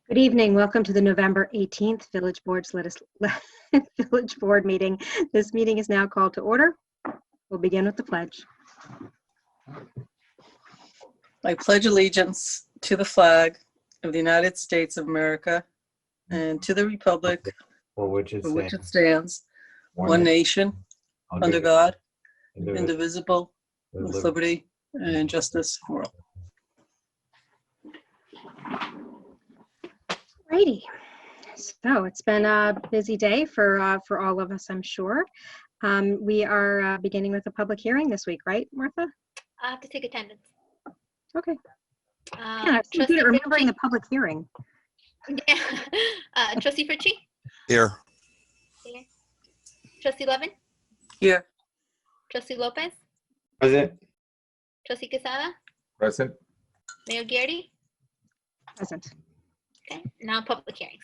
Good evening. Welcome to the November 18th Village Board meeting. This meeting is now called to order. We'll begin with the pledge. I pledge allegiance to the flag of the United States of America and to the republic for which it stands, one nation, under God, indivisible, with liberty and justice for all. Righty. So it's been a busy day for all of us, I'm sure. We are beginning with a public hearing this week, right, Martha? I have to take attendance. Okay. Yeah, I'm good at remembering the public hearing. Yeah. Trustee Fritchie? Here. Here. Trustee Levin? Here. Trustee Lopez? Present. Trustee Quesada? Present. Mayor Garrity? Present. Okay, now public hearings.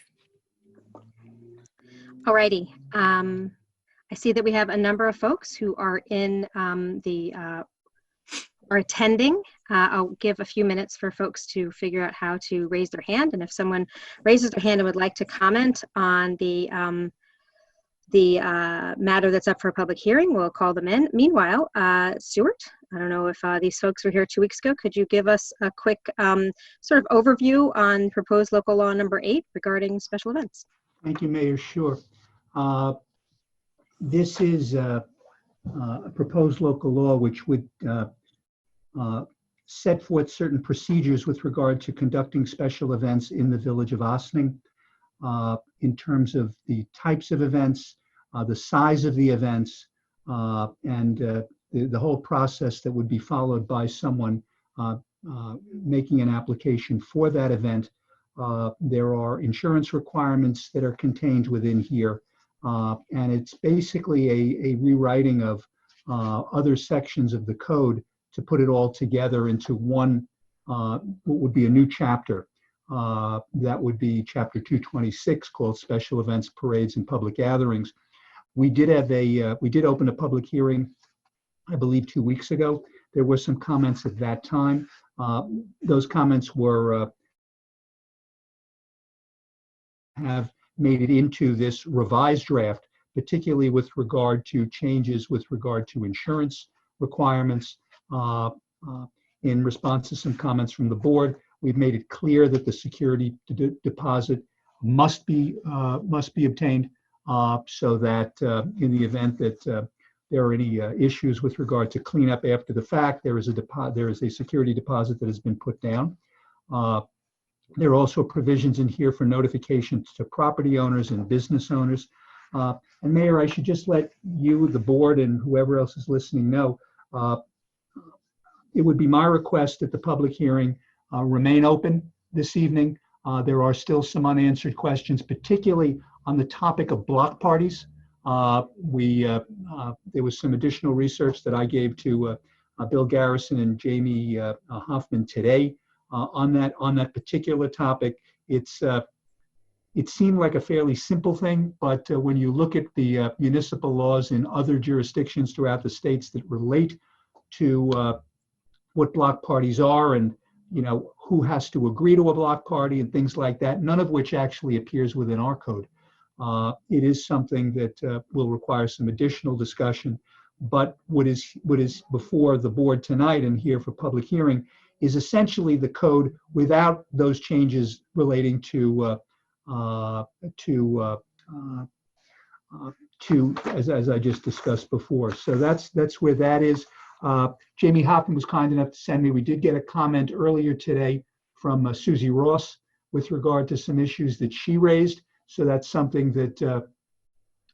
Alrighty. I see that we have a number of folks who are in are attending. I'll give a few minutes for folks to figure out how to raise their hand, and if someone raises their hand and would like to comment on the matter that's up for a public hearing, we'll call them in. Meanwhile, Stuart, I don't know if these folks were here 2 weeks ago. Could you give us a quick sort of overview on proposed local law number 8 regarding special events? Thank you, Mayor. Sure. This is a proposed local law which would set forth certain procedures with regard to conducting special events in the village of Ossining, in terms of the types of events, the size of the events, and the whole process that would be followed by someone making an application for that event. There are insurance requirements that are contained within here, and it's basically a rewriting of other sections of the code to put it all together into one, what would be a new chapter. That would be chapter 226, called Special Events, Parades, and Public Gatherings. We did open a public hearing, I believe 2 weeks ago. There were some comments at that time. Those comments were have made it into this revised draft, particularly with regard to changes with regard to insurance requirements. In response to some comments from the board, we've made it clear that the security deposit must be obtained, so that in the event that there are any issues with regard to cleanup after the fact, there is a security deposit that has been put down. There are also provisions in here for notifications to property owners and business owners. And Mayor, I should just let you, the board, and whoever else is listening know, it would be my request that the public hearing remain open this evening. There are still some unanswered questions, particularly on the topic of block parties. There was some additional research that I gave to Bill Garrison and Jamie Hoffman today on that particular topic. It seemed like a fairly simple thing, but when you look at the municipal laws in other jurisdictions throughout the states that relate to what block parties are, and who has to agree to a block party and things like that, none of which actually appears within our code. It is something that will require some additional discussion, but what is before the board tonight and here for public hearing is essentially the code without those changes relating to as I just discussed before. So that's where that is. Jamie Hoffman was kind enough to send me. We did get a comment earlier today from Susie Ross with regard to some issues that she raised. So that's something that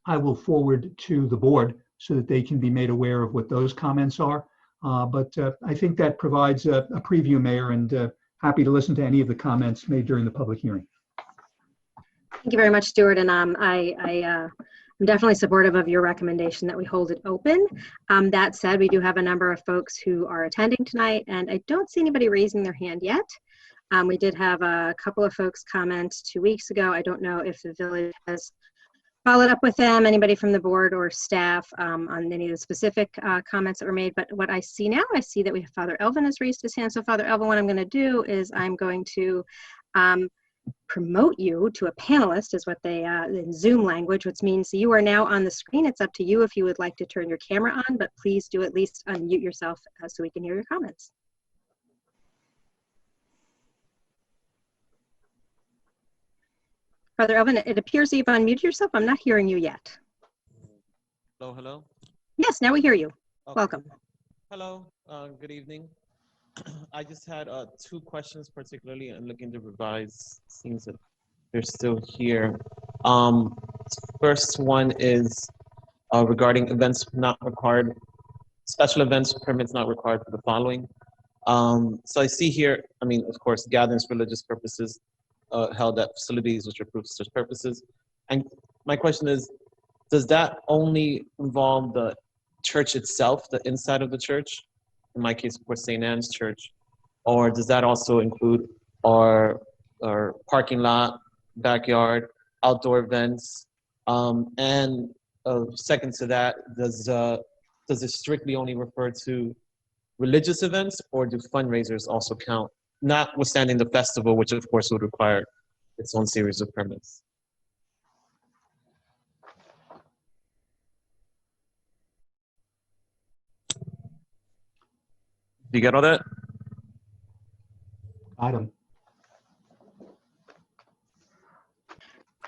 I will forward to the board so that they can be made aware of what those comments are. But I think that provides a preview, Mayor, and happy to listen to any of the comments made during the public hearing. Thank you very much, Stuart. And I'm definitely supportive of your recommendation that we hold it open. That said, we do have a number of folks who are attending tonight, and I don't see anybody raising their hand yet. We did have a couple of folks comment 2 weeks ago. I don't know if the village has followed up with them, anybody from the board or staff on any of the specific comments that were made. But what I see now, I see that we have Father Elvin has raised his hand. So Father Elvin, what I'm going to do is I'm going to promote you to a panelist, is what they, in Zoom language, which means you are now on the screen. It's up to you if you would like to turn your camera on, but please do at least unmute yourself so we can hear your comments. Father Elvin, it appears you've unmuted yourself. I'm not hearing you yet. Hello, hello. Yes, now we hear you. Okay. Welcome. Hello, good evening. I just had 2 questions, particularly, and looking to revise. Seems that they're still here. First one is regarding events not required, special events permits not required for the following. So I see here, I mean, of course, gatherings for religious purposes held at facilities which are approved for such purposes. And my question is, does that only involve the church itself, the inside of the church? In my case, of course, St. Anne's Church. Or does that also include our parking lot, backyard, outdoor events? And second to that, does it strictly only refer to religious events, or do fundraisers also count, notwithstanding the festival, which of course would require its own series of permits? Do you get all that? Item.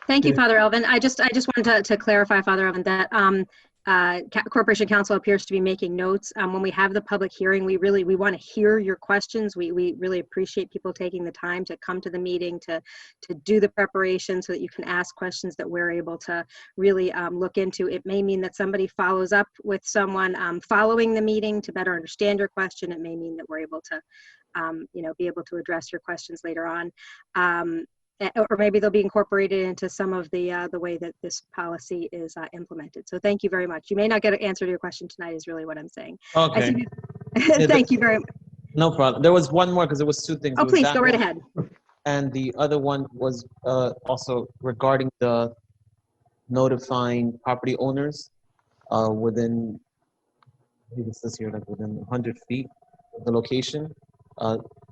Thank you, Good. Father Elvin. I just wanted to clarify, Father Elvin, that Corporation Counsel appears to be making notes. When we have the public hearing, we want to hear your questions. We really appreciate people taking the time to come to the meeting, to do the preparation so that you can ask questions that we're able to really look into. It may mean that somebody follows up with someone following the meeting to better understand your question. It may mean that we're able to be able to address your questions later on. Or maybe they'll be incorporated into some of the way that this policy is implemented. So thank you very much. You may not get an answer to your question tonight is really what I'm saying. Okay. Thank you very much. No problem. There was one more because there was 2 things. Oh, please go right ahead. And the other one was also regarding the notifying property owners within, I believe it says here, like within 100 feet of the location.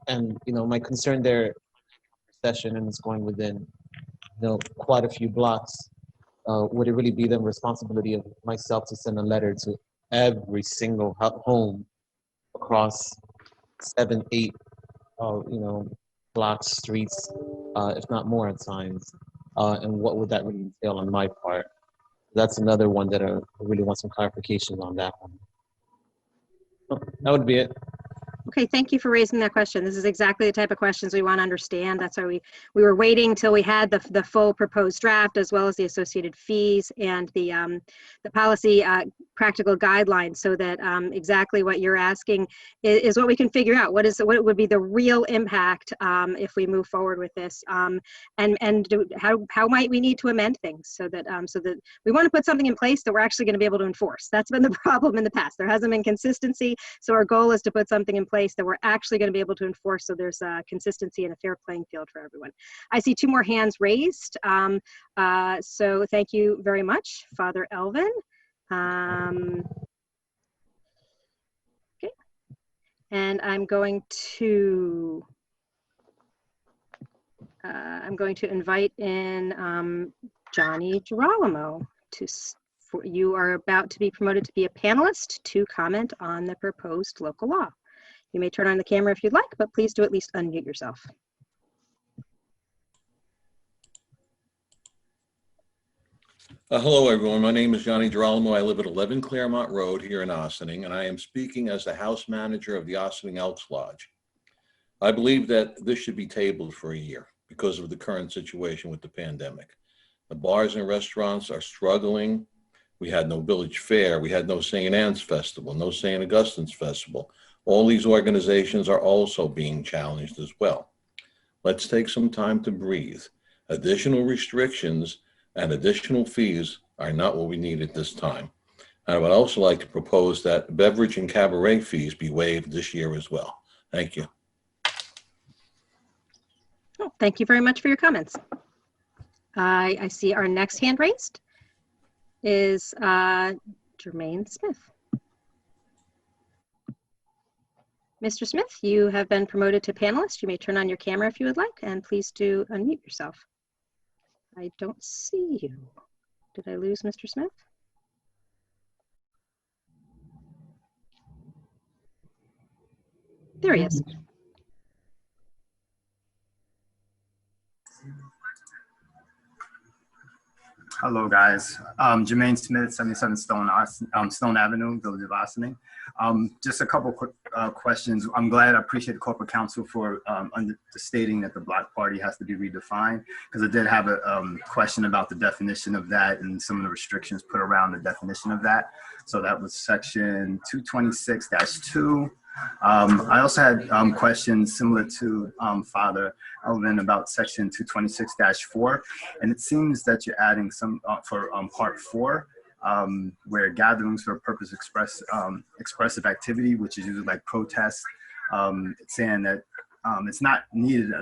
And my concern there, session, and it's going within quite a few blocks, would it really be the responsibility of myself to send a letter to every single home across 7, 8 blocks, streets, if not more at times, and what would that really entail on my part? That's another one that I really want some clarification on that one. That would be it. Okay, thank you for raising that question. This is exactly the type of questions we want to understand. That's why we were waiting till we had the full proposed draft, as well as the associated fees and the policy practical guidelines, so that exactly what you're asking is what we can figure out. What would be the real impact if we move forward with this, and how might we need to amend things so that we want to put something in place that we're actually going to be able to enforce. That's been the problem in the past. There hasn't been consistency, so our goal is to put something in place that we're actually going to be able to enforce, so there's consistency and a fair playing field for everyone. I see 2 more hands raised, so thank you very much, Father Elvin. Okay, and I'm going to invite in Johnny Girolamo. You are about to be promoted to be a panelist to comment on the proposed local law. You may turn on the camera if you'd like, but please do at least unmute yourself. Hello, everyone. My name is Johnny Girolamo. I live at 11 Claremont Road here in Ossining, and I am speaking as the house manager of the Ossining Elks Lodge. I believe that this should be tabled for a year because of the current situation with the pandemic. The bars and restaurants are struggling. We had no village fair. We had no St. Anne's Festival, no St. Augustine's Festival. All these organizations are also being challenged as well. Let's take some time to breathe. Additional restrictions and additional fees are not what we need at this time. I would also like to propose that beverage and cabaret fees be waived this year as well. Thank you. Oh, thank you very much for your comments. I see our next hand raised is Jermaine Smith. Mr. Smith, you have been promoted to panelist. You may turn on your camera if you would like, and please do unmute yourself. I don't see you. Did I lose Mr. Smith? There he is. Hello, guys. Jermaine Smith, 77 Stone Avenue, Village of Ossining. Just a couple quick questions. I'm glad, I appreciate the corporate counsel for stating that the block party has to be redefined, because I did have a question about the definition of that and some of the restrictions put around the definition of that. So that was section 226-2. I also had questions similar to Father Elvin about section 226-4, and it seems that you're adding some for part 4, where gatherings for purpose expressive activity, which is usually like protest. It's saying that it's not needed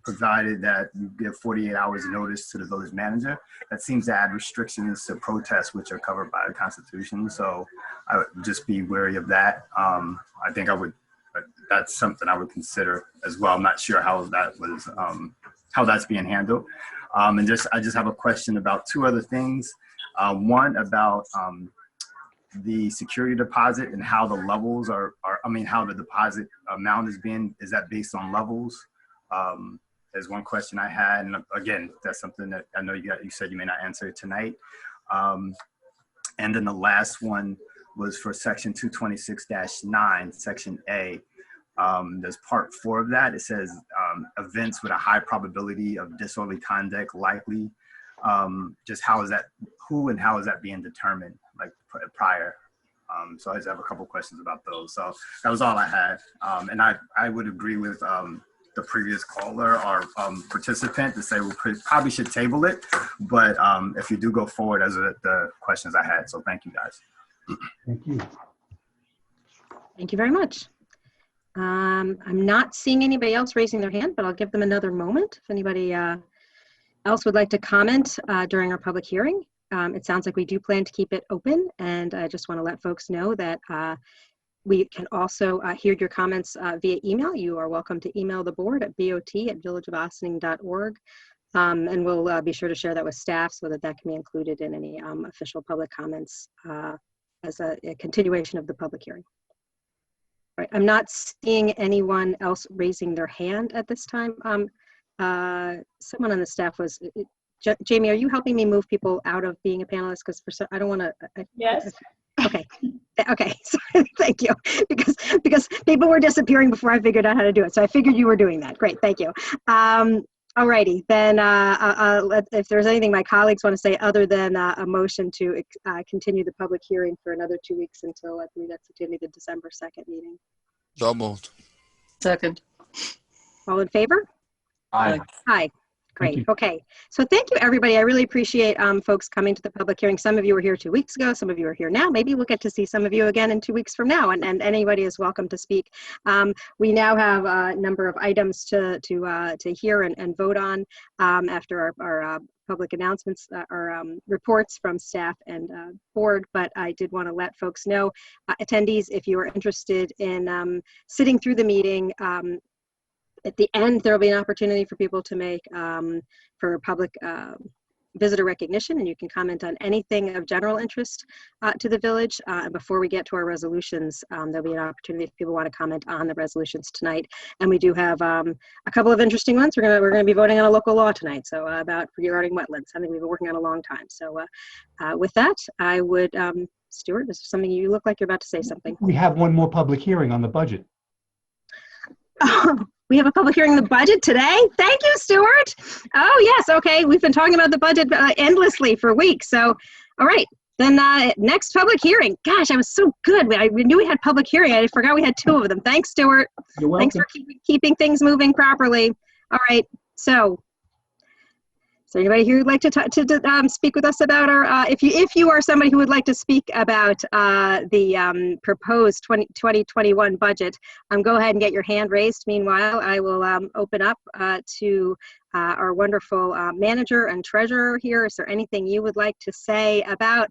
provided that you give 48 hours notice to the village manager. That seems to add restrictions to protests, which are covered by the Constitution. So I would just be wary of that. I think that's something I would consider as well. I'm not sure how that was, how that's being handled. I just have a question about 2 other things. One about the security deposit and how the levels how the deposit amount is that based on levels? There's one question I had, and again, that's something that I know you said you may not answer tonight. And then the last one was for section 226-9, section A. There's part 4 of that. It says events with a high probability of disorderly conduct likely. Just how is that, who and how is that being determined, like prior? So I just have a couple questions about those. So that was all I had. And I would agree with the previous caller or participant to say we probably should table it, but if you do go forward, those are the questions I had. So thank you, guys. Thank you. Thank you very much. I'm not seeing anybody else raising their hand, but I'll give them another moment. If anybody else would like to comment during our public hearing, it sounds like we do plan to keep it open, and I just want to let folks know that we can also hear your comments via email. You are welcome to email the board at bot@villageofossining.org, and we'll be sure to share that with staff so that that can be included in any official public comments as a continuation of the public hearing. All right, I'm not seeing anyone else raising their hand at this time. Someone on the staff was, Jamie, are you helping me move people out of being a panelist? Because I don't want to. Yes. Okay. Okay. Sorry. Thank you. Because people were disappearing before I figured out how to do it. So I figured you were doing that. Great. Thank you. Alrighty. Then if there's anything my colleagues want to say other than a motion to continue the public hearing for another 2 weeks until I believe that's going to be the December 2nd meeting. So moved. Second. All in favor? Aye. Aye. Thank Great. you. Okay. So thank you, everybody. I really appreciate folks coming to the public hearing. Some of you were here 2 weeks ago. Some of you are here now. Maybe we'll get to see some of you again in 2 weeks from now, and anybody is welcome to speak. We now have a number of items to hear and vote on after our public announcements or reports from staff and board, but I did want to let folks know, attendees, if you are interested in sitting through the meeting, at the end, there will be an opportunity for people to make for public visitor recognition, and you can comment on anything of general interest to the village. And before we get to our resolutions, there'll be an opportunity if people want to comment on the resolutions tonight. And we do have a couple of interesting ones. We're gonna be voting on a local law tonight, so about regarding wetlands, something we've been working on a long time. So with that, I would, Stuart, this is something you look like you're about to say something. We have one more public hearing on the budget. We have a public hearing on the budget today. Thank you, Stuart. Oh, yes. Okay. We've been talking about the budget endlessly for weeks. So, all right. Then next public hearing. Gosh, I was so good. We knew we had public hearing. I forgot we had 2 of them. Thanks, Stuart. You're welcome. Thanks for keeping things moving properly. All right. So, is there anybody here who'd like to speak with us about our, if you are somebody who would like to speak about the proposed 2021 budget, go ahead and get your hand raised. Meanwhile, I will open up to our wonderful manager and treasurer here. Is there anything you would like to say about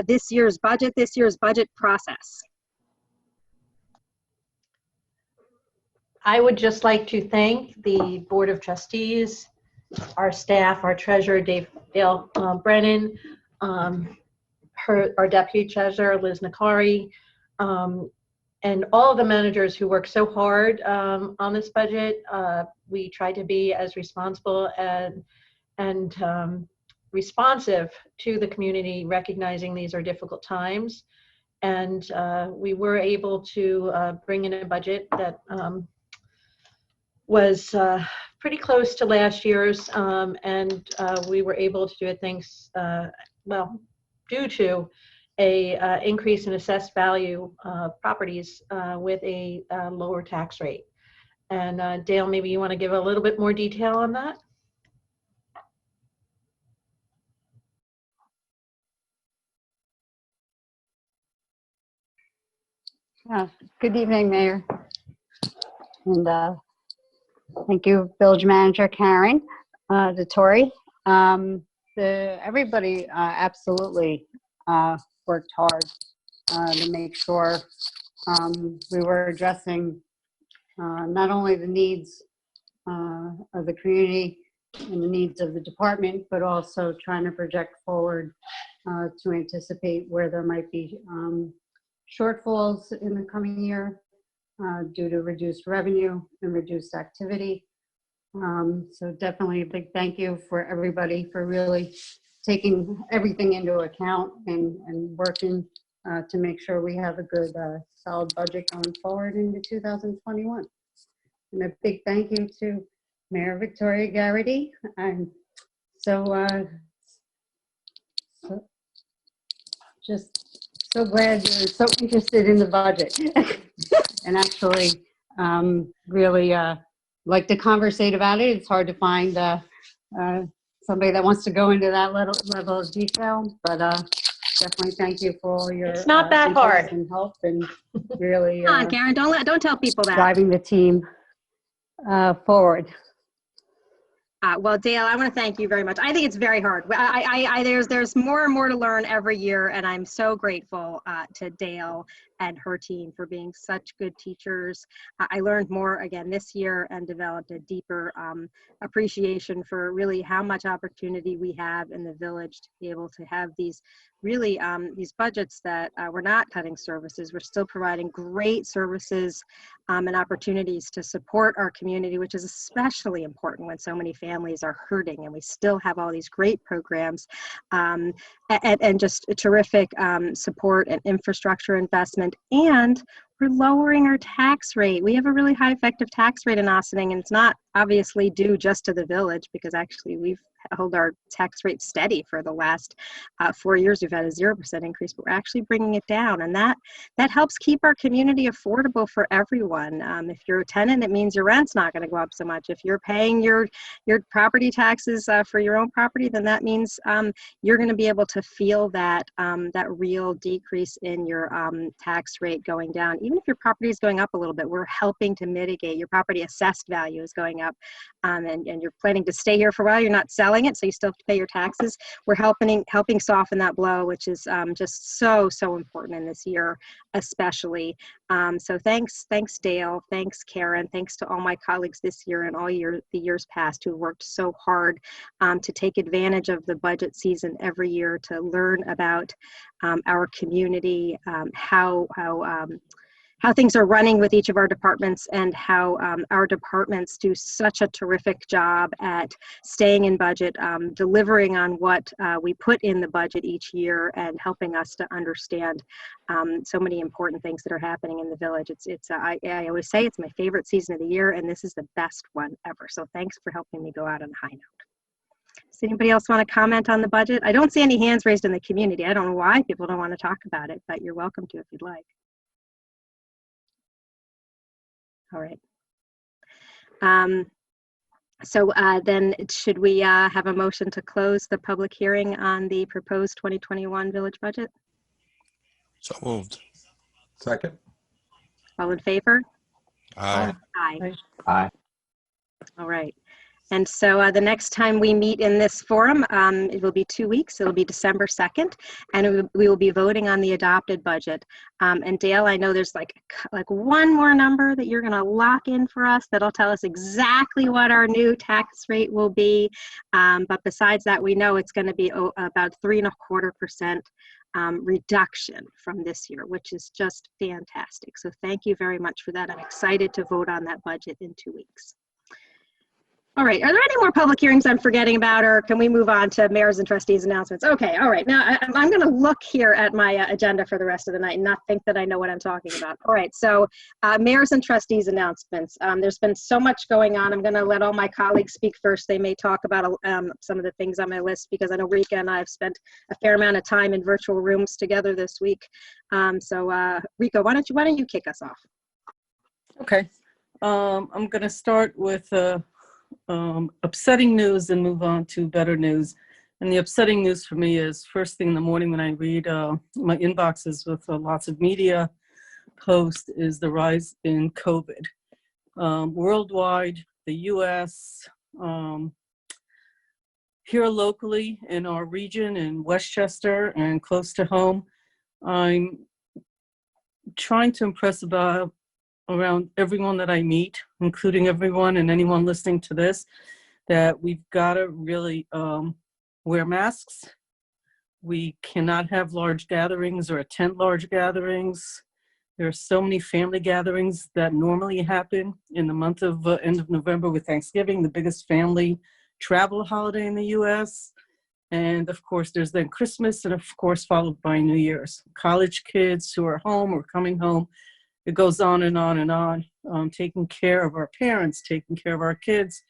this year's budget process? I would just like to thank the Board of Trustees, our staff, our treasurer, Dale Brennan, our deputy treasurer, Liz Nakari, and all of the managers who work so hard on this budget. We try to be as responsible and responsive to the community, recognizing these are difficult times. And we were able to bring in a budget that was pretty close to last year's, and we were able to do it thanks, well, due to a increase in assessed value properties with a lower tax rate. And Dale, maybe you want to give a little bit more detail on that? Good evening, Mayor. And thank you, Village Manager Karen, Tori. Everybody absolutely worked hard to make sure we were addressing not only the needs of the community and the needs of the department, but also trying to project forward to anticipate where there might be shortfalls in the coming year due to reduced revenue and reduced activity. So definitely a big thank you for everybody for really taking everything into account and working to make sure we have a good solid budget going forward into 2021. And a big thank you to Mayor Victoria Garrity. I'm so just so glad you're so interested in the budget and actually really like to conversate about it. It's hard to find somebody that wants to go into that level of detail, but definitely thank you for all your It's not that hard. and help and really Come on, Karen, don't tell people that. driving the team forward. Well, Dale, I want to thank you very much. I think it's very hard. There's more and more to learn every year, and I'm so grateful to Dale and her team for being such good teachers. I learned more again this year and developed a deeper appreciation for really how much opportunity we have in the village to be able to have these really these budgets that we're not cutting services. We're still providing great services and opportunities to support our community, which is especially important when so many families are hurting, and we still have all these great programs and just a terrific support and infrastructure investment. And we're lowering our tax rate. We have a really high effective tax rate in Ossining, and it's not obviously due just to the village, because actually we've held our tax rate steady for the last 4 years. We've had a 0% increase, but we're actually bringing it down, and that helps keep our community affordable for everyone. If you're a tenant, it means your rent's not going to go up so much. If you're paying your property taxes for your own property, then that means you're going to be able to feel that that real decrease in your tax rate going down. Even if your property is going up a little bit, we're helping to mitigate. Your property assessed value is going up, and you're planning to stay here for a while. You're not selling it, so you still have to pay your taxes. We're helping soften that blow, which is just so important in this year, especially. So thanks Dale, thanks Karen, thanks to all my colleagues this year and all the years past who worked so hard to take advantage of the budget season every year to learn about our community, how things are running with each of our departments, and how our departments do such a terrific job at staying in budget, delivering on what we put in the budget each year, and helping us to understand so many important things that are happening in the village. I always say it's my favorite season of the year, and this is the best one ever. So thanks for helping me go out on a high note. Does anybody else want to comment on the budget? I don't see any hands raised in the community. I don't know why people don't want to talk about it, but you're welcome to if you'd like. All right. So then should we have a motion to close the public hearing on the proposed 2021 village budget? So moved. Second. All in favor? Aye. Aye. Aye. All right. And so the next time we meet in this forum, it will be 2 weeks. It'll be December 2nd, and we will be voting on the adopted budget. And Dale, I know there's like one more number that you're going to lock in for us that'll tell us exactly what our new tax rate will be. But besides that, we know it's going to be about 3.25% reduction from this year, which is just fantastic. So thank you very much for that. I'm excited to vote on that budget in 2 weeks. All right, are there any more public hearings I'm forgetting about, or can we move on to mayors and trustees announcements? Okay, all right, now I'm going to look here at my agenda for the rest of the night and not think that I know what I'm talking about. All right, so mayors and trustees announcements. There's been so much going on. I'm going to let all my colleagues speak first. They may talk about some of the things on my list, because I know Rika and I have spent a fair amount of time in virtual rooms together this week. So Rika, why don't you kick us off? Okay, I'm going to start with upsetting news and move on to better news. And the upsetting news for me is first thing in the morning when I read my inboxes with lots of media posts is the rise in COVID. Worldwide, the US, here locally in our region in Westchester and close to home, I'm trying to impress around everyone that I meet, including everyone and anyone listening to this, that we've got to really wear masks. We cannot have large gatherings or attend large gatherings. There are so many family gatherings that normally happen in the month of end of November with Thanksgiving, the biggest family travel holiday in the US. And of course, there's then Christmas, and of course, followed by New Year's. College kids who are home or coming home. It goes on and on and on, taking care of our parents, taking care of our kids.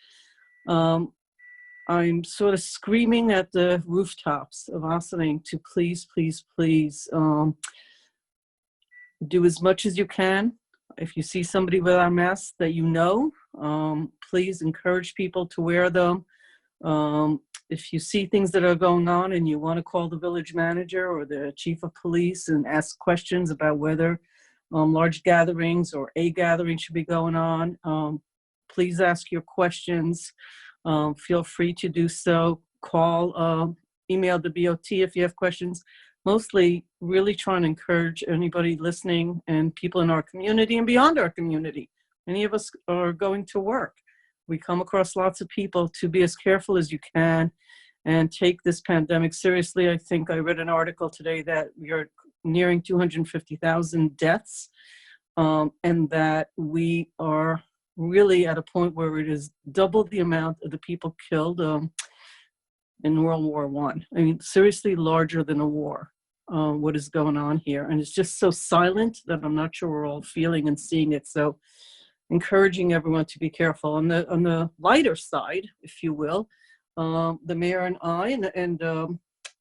I'm sort of screaming at the rooftops of Ossining to please, please, please do as much as you can. If you see somebody without a mask that you know, please encourage people to wear them. If you see things that are going on and you want to call the village manager or the chief of police and ask questions about whether large gatherings or a gathering should be going on, please ask your questions. Feel free to do so. Call, email the BOT if you have questions. Mostly really trying to encourage anybody listening and people in our community and beyond our community. Many of us are going to work. We come across lots of people to be as careful as you can and take this pandemic seriously. I think I read an article today that we are nearing 250,000 deaths, and that we are really at a point where it is double the amount of the people killed in World War I. I mean, seriously larger than a war, what is going on here. And it's just so silent that I'm not sure we're all feeling and seeing it. So encouraging everyone to be careful. On the lighter side, if you will, the mayor and I and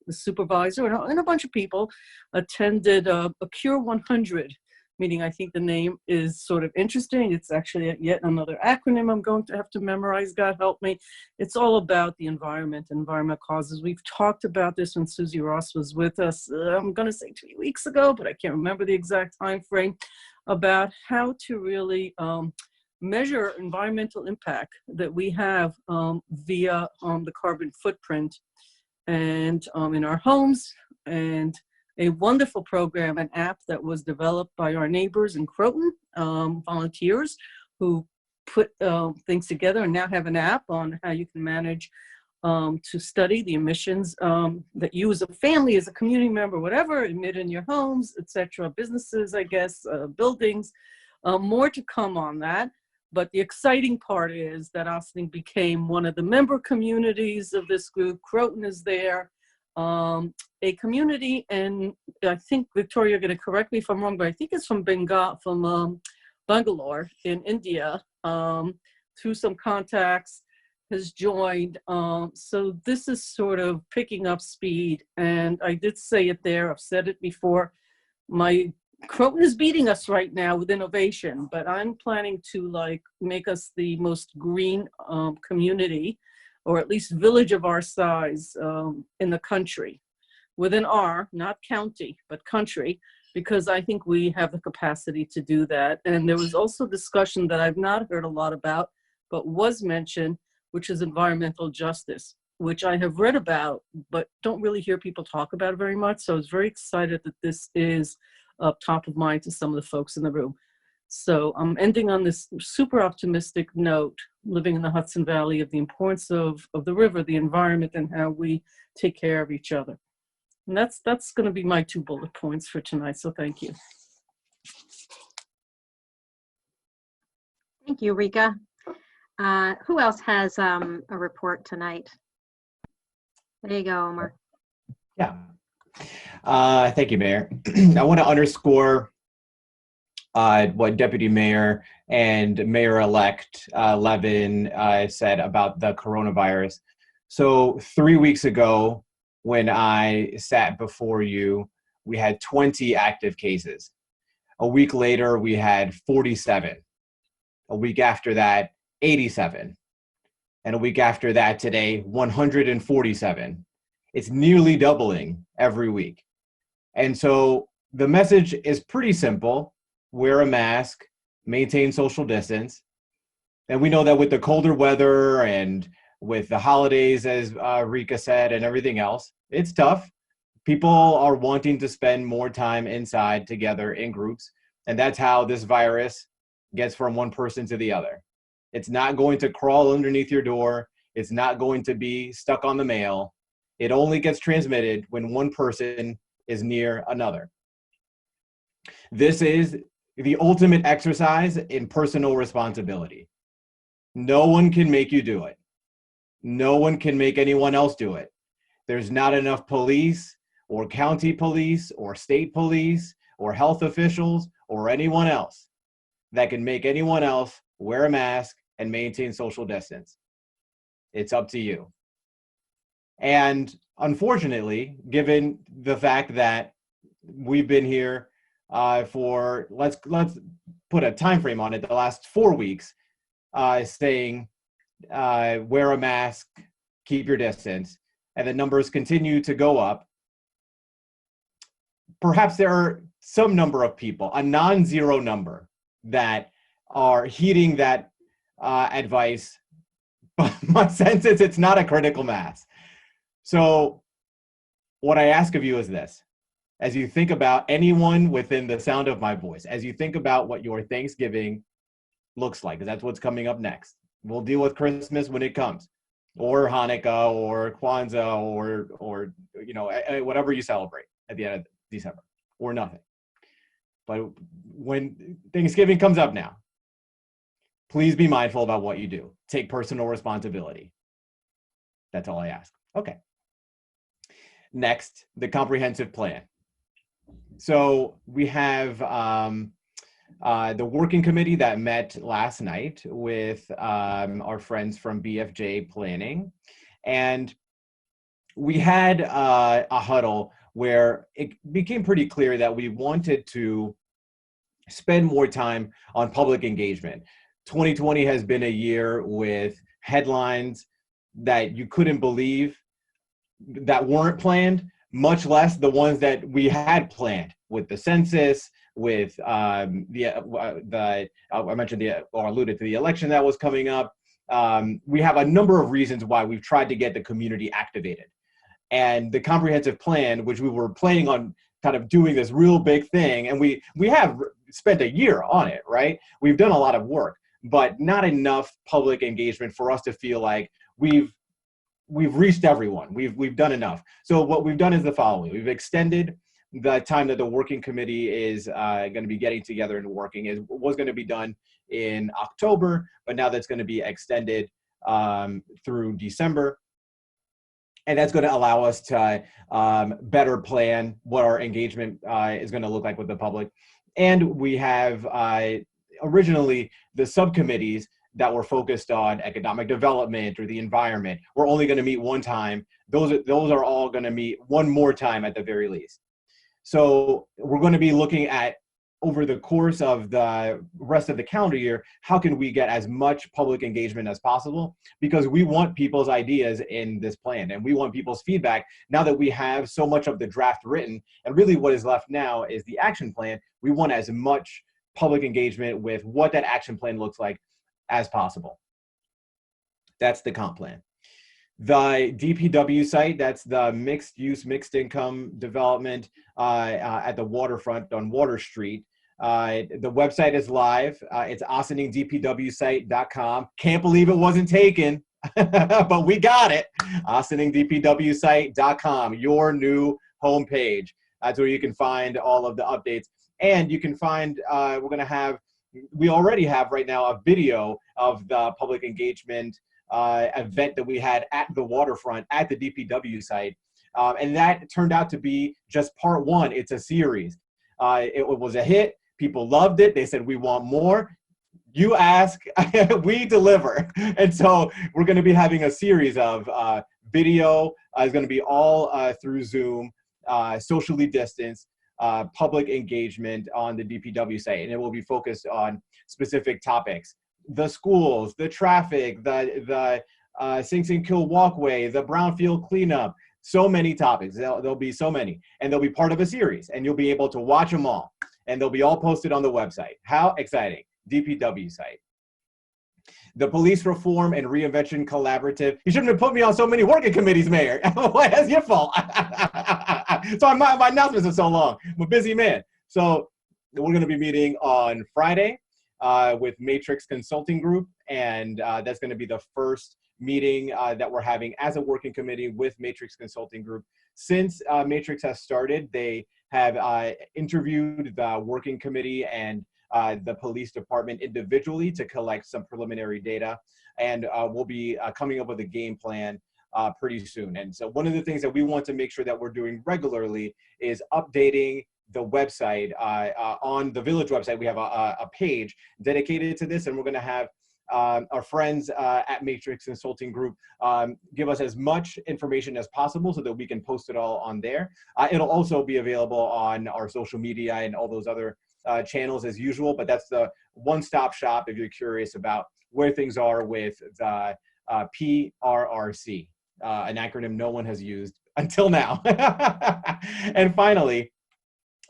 the supervisor and a bunch of people attended a Cure 100 meeting. I think the name is sort of interesting. It's actually yet another acronym I'm going to have to memorize, God help me. It's all about the environment, environment causes. We've talked about this when Susie Ross was with us, I'm going to say 2 weeks ago, but I can't remember the exact time frame, about how to really measure environmental impact that we have via the carbon footprint and in our homes, and a wonderful program, an app that was developed by our neighbors in Croton, volunteers who put things together and now have an app on how you can manage to study the emissions that you as a family, as a community member, whatever, emit in your homes, etc., businesses, I guess, buildings. More to come on that. But the exciting part is that Ossining became one of the member communities of this group. Croton is there, a community, and I think, Victoria, you're going to correct me if I'm wrong, but I think it's from Bangalore in India, through some contacts, has joined. So this is sort of picking up speed. And I did say it there, I've said it before, Croton is beating us right now with innovation, but I'm planning to make us the most green community, or at least village of our size in the country, within our, not county, but country, because I think we have the capacity to do that. And there was also discussion that I've not heard a lot about, but was mentioned which is environmental justice, which I have read about, but don't really hear people talk about it very much. So I was very excited that this is up top of mind to some of the folks in the room. So I'm ending on this super optimistic note, living in the Hudson Valley, of the importance of the river, the environment, and how we take care of each other. And that's going to be my 2 bullet points for tonight. So thank you. Thank you, Rika. Who else has a report tonight? There you go, Omar. Yeah. Thank you, Mayor. I want to underscore what Deputy Mayor and Mayor-elect Levin said about the coronavirus. So 3 weeks ago, when I sat before you, we had 20 active cases. A week later, we had 47. A week after that, 87. And a week after that, today, 147. It's nearly doubling every week. And so the message is pretty simple. Wear a mask, maintain social distance. And we know that with the colder weather and with the holidays, as Rika said, and everything else, it's tough. People are wanting to spend more time inside together in groups. And that's how this virus gets from one person to the other. It's not going to crawl underneath your door. It's not going to be stuck on the mail. It only gets transmitted when one person is near another. This is the ultimate exercise in personal responsibility. No one can make you do it. No one can make anyone else do it. There's not enough police or county police or state police or health officials or anyone else that can make anyone else wear a mask and maintain social distance. It's up to you. And unfortunately, given the fact that we've been here for, let's put a time frame on it, the last 4 weeks, saying wear a mask, keep your distance, and the numbers continue to go up. Perhaps there are some number of people, a non-zero number, that are heeding that advice, but my sense is it's not a critical mass. So what I ask of you is this: as you think about anyone within the sound of my voice, as you think about what your Thanksgiving looks like, because that's what's coming up next. We'll deal with Christmas when it comes, or Hanukkah, or Kwanzaa, or you know, whatever you celebrate at the end of December, or nothing. But when Thanksgiving comes up now, please be mindful about what you do. Take personal responsibility. That's all I ask. Okay. Next, the comprehensive plan. So we have the working committee that met last night with our friends from BFJ Planning. And we had a huddle where it became pretty clear that we wanted to spend more time on public engagement. 2020 has been a year with headlines that you couldn't believe that weren't planned, much less the ones that we had planned, with the census, with I mentioned or alluded to the election that was coming up. We have a number of reasons why we've tried to get the community activated. And the comprehensive plan, which we were planning on kind of doing this real big thing, and we have spent a year on it, right? We've done a lot of work, but not enough public engagement for us to feel like we've reached everyone. We've done enough. So what we've done is the following: we've extended the time that the working committee is going to be getting together and working. It was going to be done in October, but now that's going to be extended through December. And that's going to allow us to better plan what our engagement is going to look like with the public. And we have originally the subcommittees that were focused on economic development or the environment. We're only going to meet one time. Those are all going to meet one more time at the very least. So we're going to be looking at, over the course of the rest of the calendar year, how can we get as much public engagement as possible? Because we want people's ideas in this plan, and we want people's feedback. Now that we have so much of the draft written, and really what is left now is the action plan, we want as much public engagement with what that action plan looks like as possible. That's the comp plan. The DPW site, that's the mixed use, mixed income development at the waterfront on Water Street. The website is live. It's OssiningDPWsite.com. Can't believe it wasn't taken, but we got it. OssiningDPWsite.com, your new homepage. That's where you can find all of the updates. And you can find, we already have right now a video of the public engagement event that we had at the waterfront at the DPW site. And that turned out to be just part one. It's a series. It was a hit. People loved it. They said, we want more. You ask, we deliver. And so we're going to be having a series of video. It's going to be all through Zoom, socially distanced, public engagement on the DPW site. And it will be focused on specific topics. The schools, the traffic, the Sing Sing Kill walkway, the brownfield cleanup, so many topics. There'll be so many. And they'll be part of a series. And you'll be able to watch them all. And they'll be all posted on the website. How exciting. DPW site. The Police Reform and Reinvention Collaborative. You shouldn't have put me on so many working committees, Mayor. That's your fault. So my announcements are so long. I'm a busy man. So we're going to be meeting on Friday with Matrix Consulting Group. And that's going to be the first meeting that we're having as a working committee with Matrix Consulting Group. Since Matrix has started, they have interviewed the working committee and the police department individually to collect some preliminary data, and we'll be coming up with a game plan pretty soon. And so one of the things that we want to make sure that we're doing regularly is updating the website. On the Village website, we have a page dedicated to this, and we're going to have our friends at Matrix Consulting Group give us as much information as possible so that we can post it all on there. It'll also be available on our social media and all those other channels as usual, but that's the one-stop shop if you're curious about where things are with the PRRC, an acronym no one has used until now. And finally,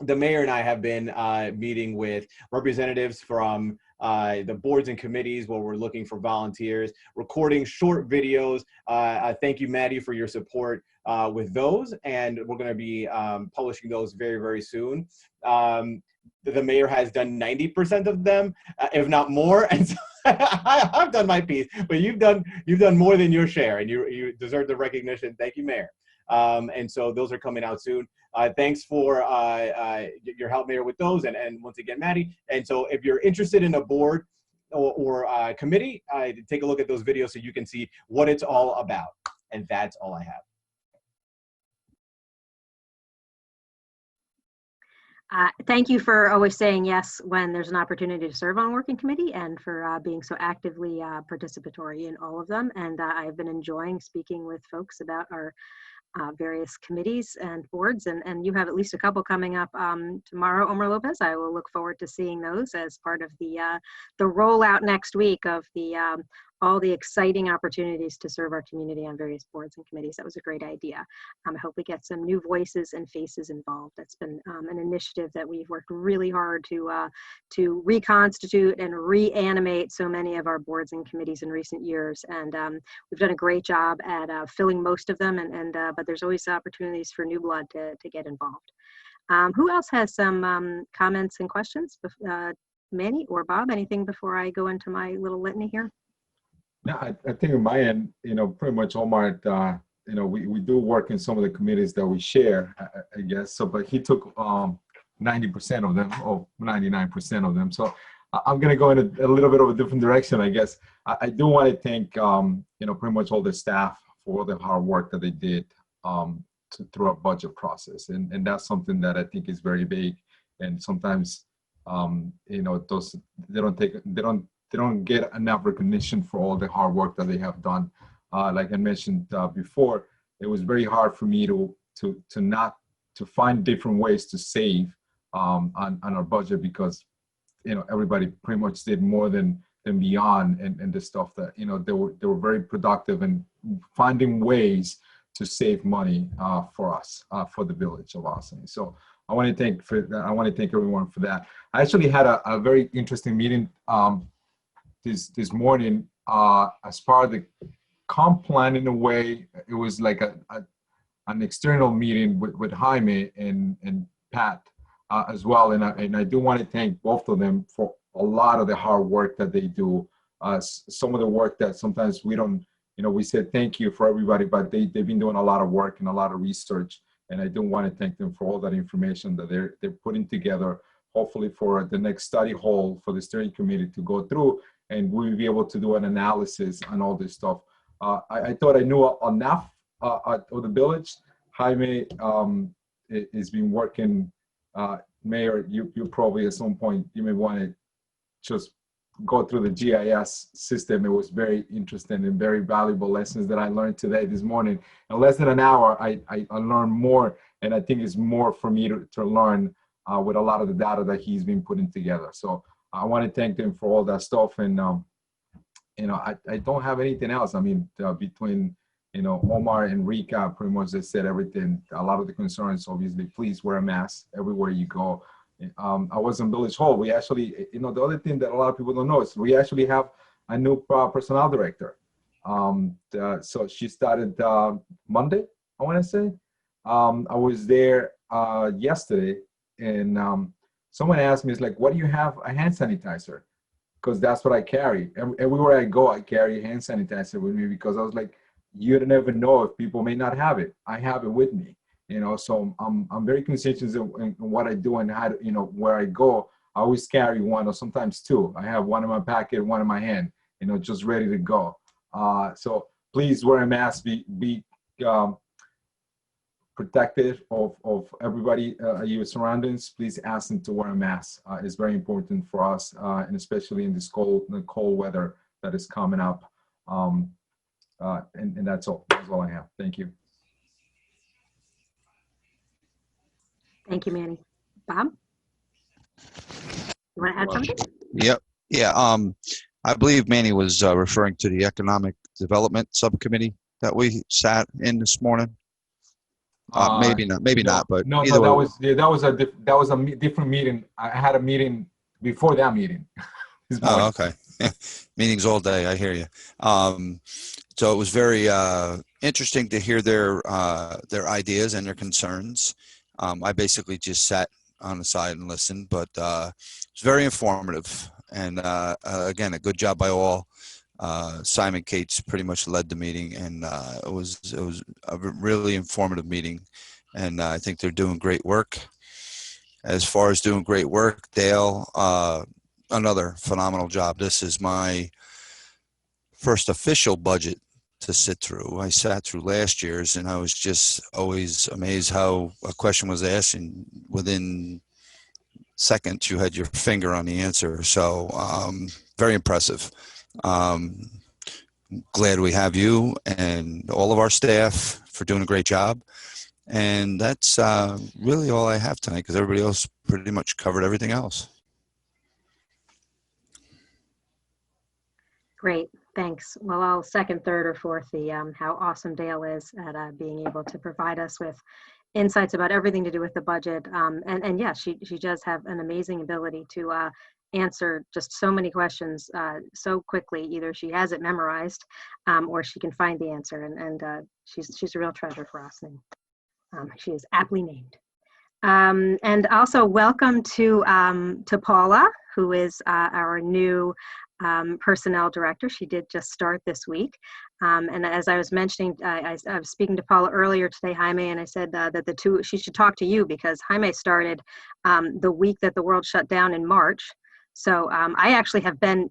the mayor and I have been meeting with representatives from the boards and committees where we're looking for volunteers, recording short videos. Thank you, Maddie, for your support with those. And we're going to be publishing those very, very soon. The mayor has done 90% of them, if not more. And so I've done my piece, but you've done more than your share, and you deserve the recognition. Thank you, Mayor. And so those are coming out soon. Thanks for your help, Mayor, with those, and once again, Maddie. And so if you're interested in a board or committee, take a look at those videos so you can see what it's all about. And that's all I have. Thank you for always saying yes when there's an opportunity to serve on a working committee, and for being so actively participatory in all of them. And I've been enjoying speaking with folks about our various committees and boards, and you have at least a couple coming up tomorrow, Omar Lopez. I will look forward to seeing those as part of the rollout next week of the all the exciting opportunities to serve our community on various boards and committees. That was a great idea. I hope we get some new voices and faces involved. That's been an initiative that we've worked really hard to reconstitute and reanimate so many of our boards and committees in recent years. And we've done a great job at filling most of them, but there's always opportunities for new blood to get involved. Who else has some comments and questions? Manny or Bob, anything before I go into my little litany here? No, I think on my end, pretty much Omar, we do work in some of the committees that we share, I guess. So, but he took 90% of them, or 99% of them. So I'm going to go in a little bit of a different direction, I guess. I do want to thank, pretty much all the staff for all the hard work that they did through our budget process. And that's something that I think is very big. And sometimes, they don't get enough recognition for all the hard work that they have done. Like I mentioned before, it was very hard for me to find different ways to save on our budget, because everybody pretty much did more than beyond, and the stuff that they were very productive in finding ways to save money for us, for the village of Ossining. So I want to thank everyone for that. I actually had a very interesting meeting this morning as part of the comp plan, in a way, it was like an external meeting with Jaime and Pat as well. And I do want to thank both of them for a lot of the hard work that they do. Some of the work that sometimes we don't, we said thank you for everybody, but they've been doing a lot of work and a lot of research. And I do want to thank them for all that information that they're putting together, hopefully for the next study hall for the steering committee to go through, and we'll be able to do an analysis on all this stuff. I thought I knew enough of the village. Jaime has been working, Mayor, you probably at some point, you may want to just go through the GIS system. It was very interesting and very valuable lessons that I learned today, this morning. In less than an hour, I learned more, and I think it's more for me to learn with a lot of the data that he's been putting together. So I want to thank them for all that stuff. And, I don't have anything else. I mean, between, Omar and Rika pretty much just said everything. A lot of the concerns, obviously, please wear a mask everywhere you go. I was in Village Hall. We actually, the other thing that a lot of people don't know is we actually have a new personnel director. So she started Monday, I want to say. I was there yesterday, and someone asked me, it's like, what do you have a hand sanitizer? Because that's what I carry. Everywhere I go, I carry hand sanitizer with me, because I was like, you never know if people may not have it. I have it with me. So I'm very conscientious in what I do and how to, where I go. I always carry one or sometimes two. I have one in my pocket, one in my hand, just ready to go. So please wear a mask, be protective of everybody, your surroundings. Please ask them to wear a mask. It's very important for us, and especially in this cold weather that is coming up. And that's all. That's all I have. Thank you. Thank you, Manny. Bob? You want to add something? Yep. Yeah. I believe Manny was referring to the Economic Development Subcommittee that we sat in this morning. Maybe not. Maybe not. But no. That was a different meeting. I had a meeting before that meeting. Oh, okay. Meetings all day. I hear you. So it was very interesting to hear their ideas and their concerns. I basically just sat on the side and listened, but it's very informative. And again, a good job by all. Simon Cates pretty much led the meeting, and it was a really informative meeting. And I think they're doing great work. As far as doing great work, Dale, another phenomenal job. This is my first official budget to sit through. I sat through last year's, and I was just always amazed how a question was asked, and within seconds you had your finger on the answer. So very impressive. Glad we have you and all of our staff for doing a great job. And that's really all I have tonight, because everybody else pretty much covered everything else. Great, thanks. Well, I'll second, third, or fourth the how awesome Dale is at being able to provide us with insights about everything to do with the budget. And yeah, she does have an amazing ability to answer just so many questions so quickly. Either she has it memorized or she can find the answer. And she's a real treasure for us. And she is aptly named. And also welcome to Paula, who is our new personnel director. She did just start this week. And as I was mentioning, I was speaking to Paula earlier today, Jaime, and I said that she should talk to you, because Jaime started the week that the world shut down in March. So I actually have been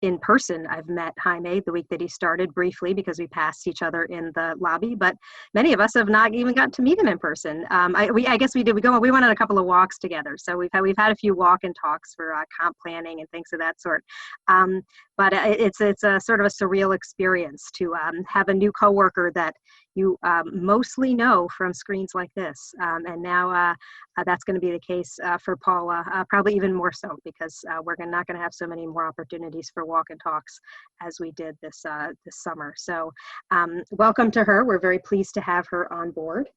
in person. I've met Jaime the week that he started briefly, because we passed each other in the lobby, but many of us have not even got to meet him in person. I guess we did. We went on a couple of walks together. So we've had a few walk and talks for comp planning and things of that sort. But it's a sort of a surreal experience to have a new coworker that you mostly know from screens like this. And now that's going to be the case for Paula, probably even more so, because we're not going to have so many more opportunities for walk and talks as we did this summer. So welcome to her. We're very pleased to have her on board.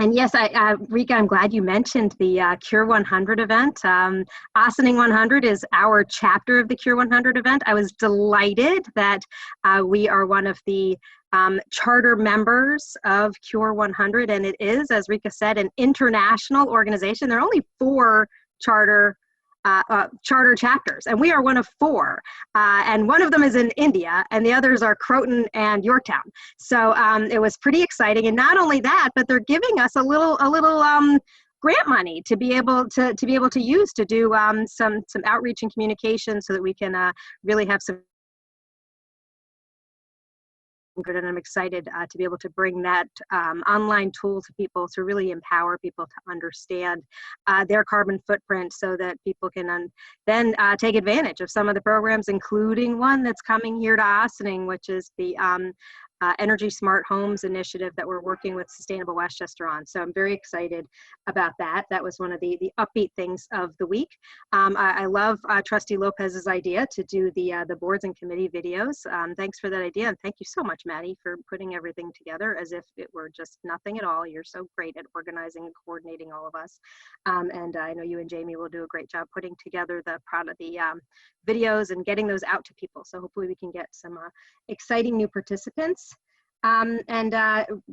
And yes, Rika, I'm glad you mentioned the Cure 100 event. Ossining 100 is our chapter of the Cure 100 event. I was delighted that we are one of the charter members of Cure 100, and it is, as Rika said, an international organization. There are only 4 charter chapters, and we are one of 4, and one of them is in India, and the others are Croton and Yorktown. So it was pretty exciting, and not only that, but they're giving us a little grant money to be able to use to do some outreach and communication, so that we can really have some. And I'm excited to be able to bring that online tool to people, to really empower people to understand their carbon footprint, so that people can then take advantage of some of the programs, including one that's coming here to Ossining, which is the Energy Smart Homes initiative that we're working with Sustainable Westchester on. So I'm very excited about that. That was one of the upbeat things of the week. I love Trustee Lopez's idea to do the boards and committee videos. Thanks for that idea, and thank you so much, Maddie, for putting everything together as if it were just nothing at all. You're so great at organizing and coordinating all of us. And I know you and Jamie will do a great job putting together the videos and getting those out to people. So hopefully we can get some exciting new participants.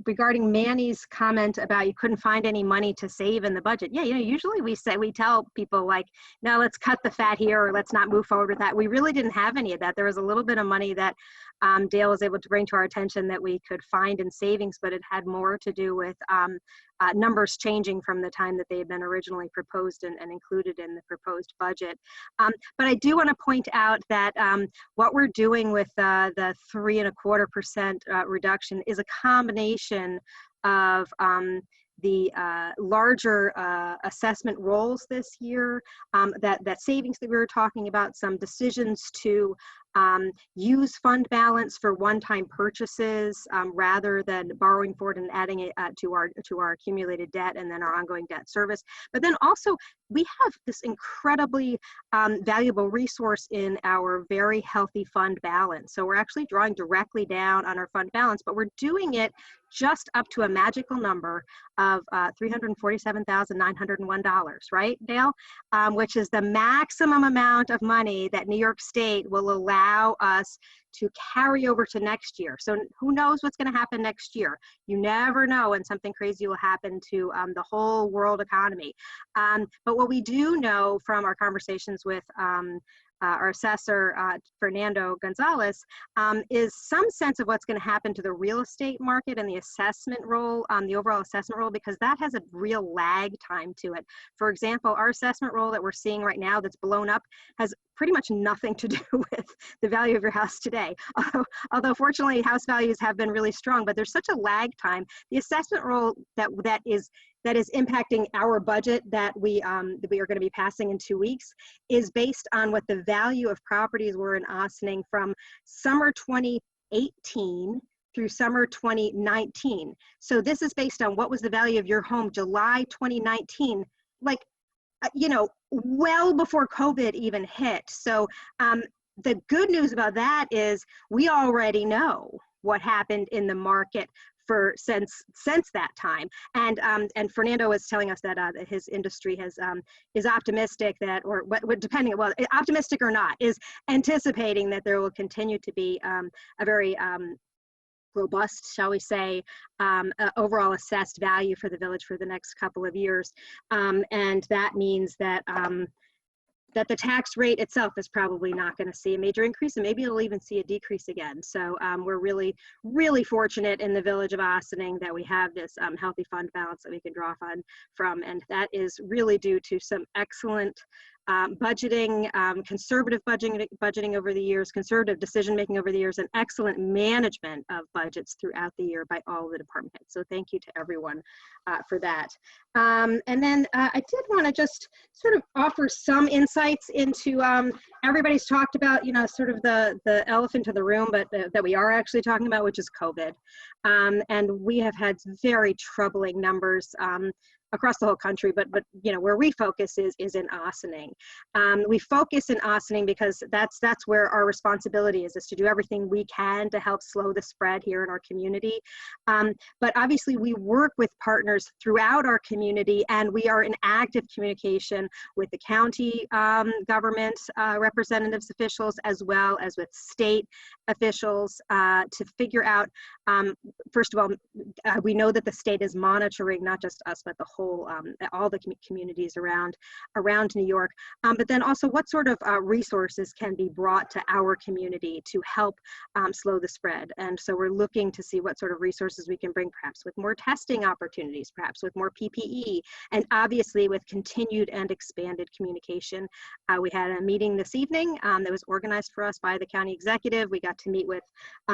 Regarding Manny's comment about you couldn't find any money to save in the budget. Yeah, usually we tell people, like, no, let's cut the fat here, or let's not move forward with that. We really didn't have any of that. There was a little bit of money that Dale was able to bring to our attention that we could find in savings, but it had more to do with numbers changing from the time that they had been originally proposed and included in the proposed budget. But I do want to point out that what we're doing with the 3.25% reduction is a combination of the larger assessment roles this year, that savings that we were talking about, some decisions to use fund balance for one-time purchases rather than borrowing for it and adding it to our accumulated debt and then our ongoing debt service. But then also we have this incredibly valuable resource in our very healthy fund balance. So we're actually drawing directly down on our fund balance, but we're doing it just up to a magical number of $347,901, right, Dale? Which is the maximum amount of money that New York State will allow us to carry over to next year. So who knows what's going to happen next year? You never know when something crazy will happen to the whole world economy. But what we do know from our conversations with our assessor, Fernando Gonzalez, is some sense of what's going to happen to the real estate market and the assessment role, the overall assessment role, because that has a real lag time to it. For example, our assessment role that we're seeing right now that's blown up has pretty much nothing to do with the value of your house today. Although fortunately house values have been really strong, but there's such a lag time. The assessment role that is impacting our budget that we are going to be passing in 2 weeks is based on what the value of properties were in Ossining from summer 2018 through summer 2019. So this is based on what was the value of your home July 2019, like, well before COVID even hit. So the good news about that is we already know what happened in the market since that time, and Fernando was telling us that his industry is optimistic that, or depending, well, optimistic or not, is anticipating that there will continue to be a very robust, shall we say, overall assessed value for the village for the next couple of years, and that means that that the tax rate itself is probably not going to see a major increase, and maybe it'll even see a decrease again. So we're really, really fortunate in the village of Ossining that we have this healthy fund balance that we can draw from, and that is really due to some excellent budgeting, conservative budgeting over the years, conservative decision-making over the years, and excellent management of budgets throughout the year by all the department heads. So thank you to everyone for that. And then I did want to just sort of offer some insights into, everybody's talked about, sort of the elephant in the room, but that we are actually talking about, which is COVID. And we have had very troubling numbers across the whole country, but you know, where we focus is in Ossining. We focus in Ossining because that's where our responsibility is to do everything we can to help slow the spread here in our community. But obviously we work with partners throughout our community, and we are in active communication with the county government representatives, officials, as well as with state officials to figure out, first of all, we know that the state is monitoring not just us, but the whole, all the communities around New York, but then also what sort of resources can be brought to our community to help slow the spread. And so we're looking to see what sort of resources we can bring, perhaps with more testing opportunities, perhaps with more PPE, and obviously with continued and expanded communication. We had a meeting this evening that was organized for us by the county executive. We got to meet with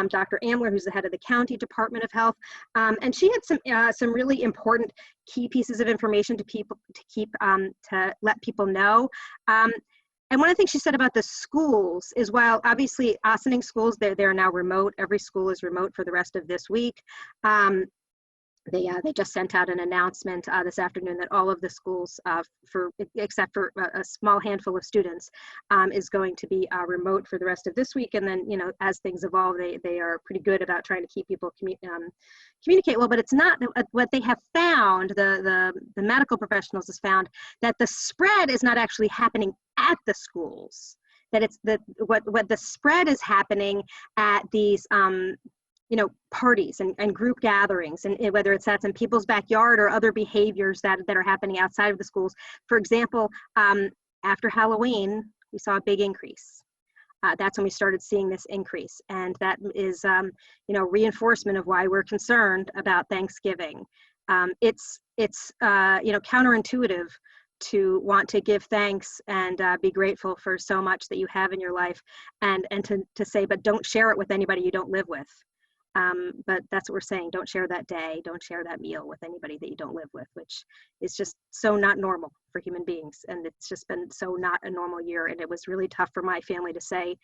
Dr. Amler, who's the head of the county Department of Health, and she had some really important key pieces of information to let people know. And one of the things she said about the schools is, while obviously Ossining schools, they're now remote. Every school is remote for the rest of this week. They just sent out an announcement this afternoon that all of the schools, except for a small handful of students, is going to be remote for the rest of this week. And then, you know, as things evolve, they are pretty good about trying to keep people communicate well. But it's not what they have found. The medical professionals has found that the spread is not actually happening at the schools. That it's what the spread is happening at these you know, parties and group gatherings, and whether that's in people's backyard or other behaviors that are happening outside of the schools. For example, after Halloween, we saw a big increase. That's when we started seeing this increase, and that is, you know, reinforcement of why we're concerned about Thanksgiving. It's you know, counterintuitive to want to give thanks and be grateful for so much that you have in your life, and to say, but don't share it with anybody you don't live with. But that's what we're saying. Don't share that day. Don't share that meal with anybody that you don't live with, which is just so not normal for human beings. And it's just been so not a normal year. And it was really tough for my family to say,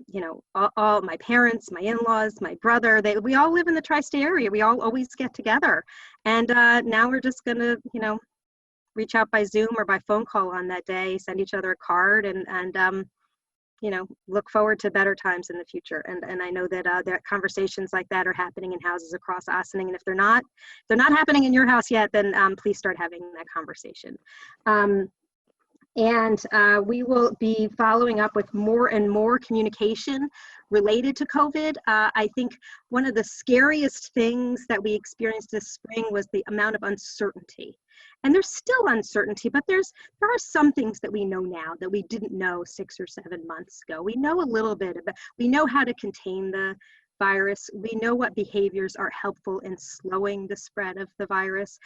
you know, all my parents, my in-laws, my brother, we all live in the tri-state area. We all always get together. And now we're just going to, you know, reach out by Zoom or by phone call on that day, send each other a card, and you know, look forward to better times in the future. And I know that there conversations like that are happening in houses across Ossining. And if they're not happening in your house yet, then please start having that conversation. And we will be following up with more and more communication related to COVID. I think one of the scariest things that we experienced this spring was the amount of uncertainty. And there's still uncertainty, but there are some things that we know now that we didn't know 6 or 7 months ago. We know a little bit about, we know how to contain the virus. We know what behaviors are helpful in slowing the spread of the virus.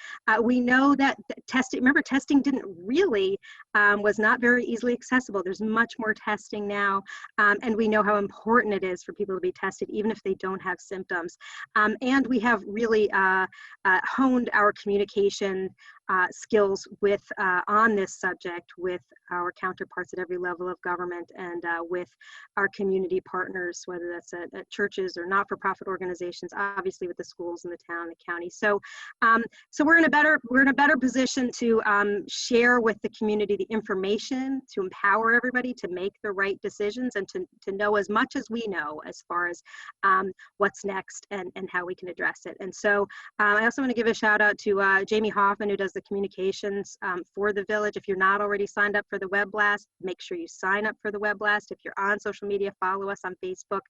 We know that testing, remember, testing didn't really, was not very easily accessible. There's much more testing now, and we know how important it is for people to be tested, even if they don't have symptoms. And we have really honed our communication skills with on this subject with our counterparts at every level of government, and with our community partners, whether that's at churches or not-for-profit organizations, obviously with the schools in the town, the county. So so we're in a better position to share with the community the information, to empower everybody to make the right decisions, and to know as much as we know as far as what's next and how we can address it. And so I also want to give a shout out to Jamie Hoffman, who does the communications for the village. If you're not already signed up for the web blast, make sure you sign up for the web blast. If you're on social media, follow us on Facebook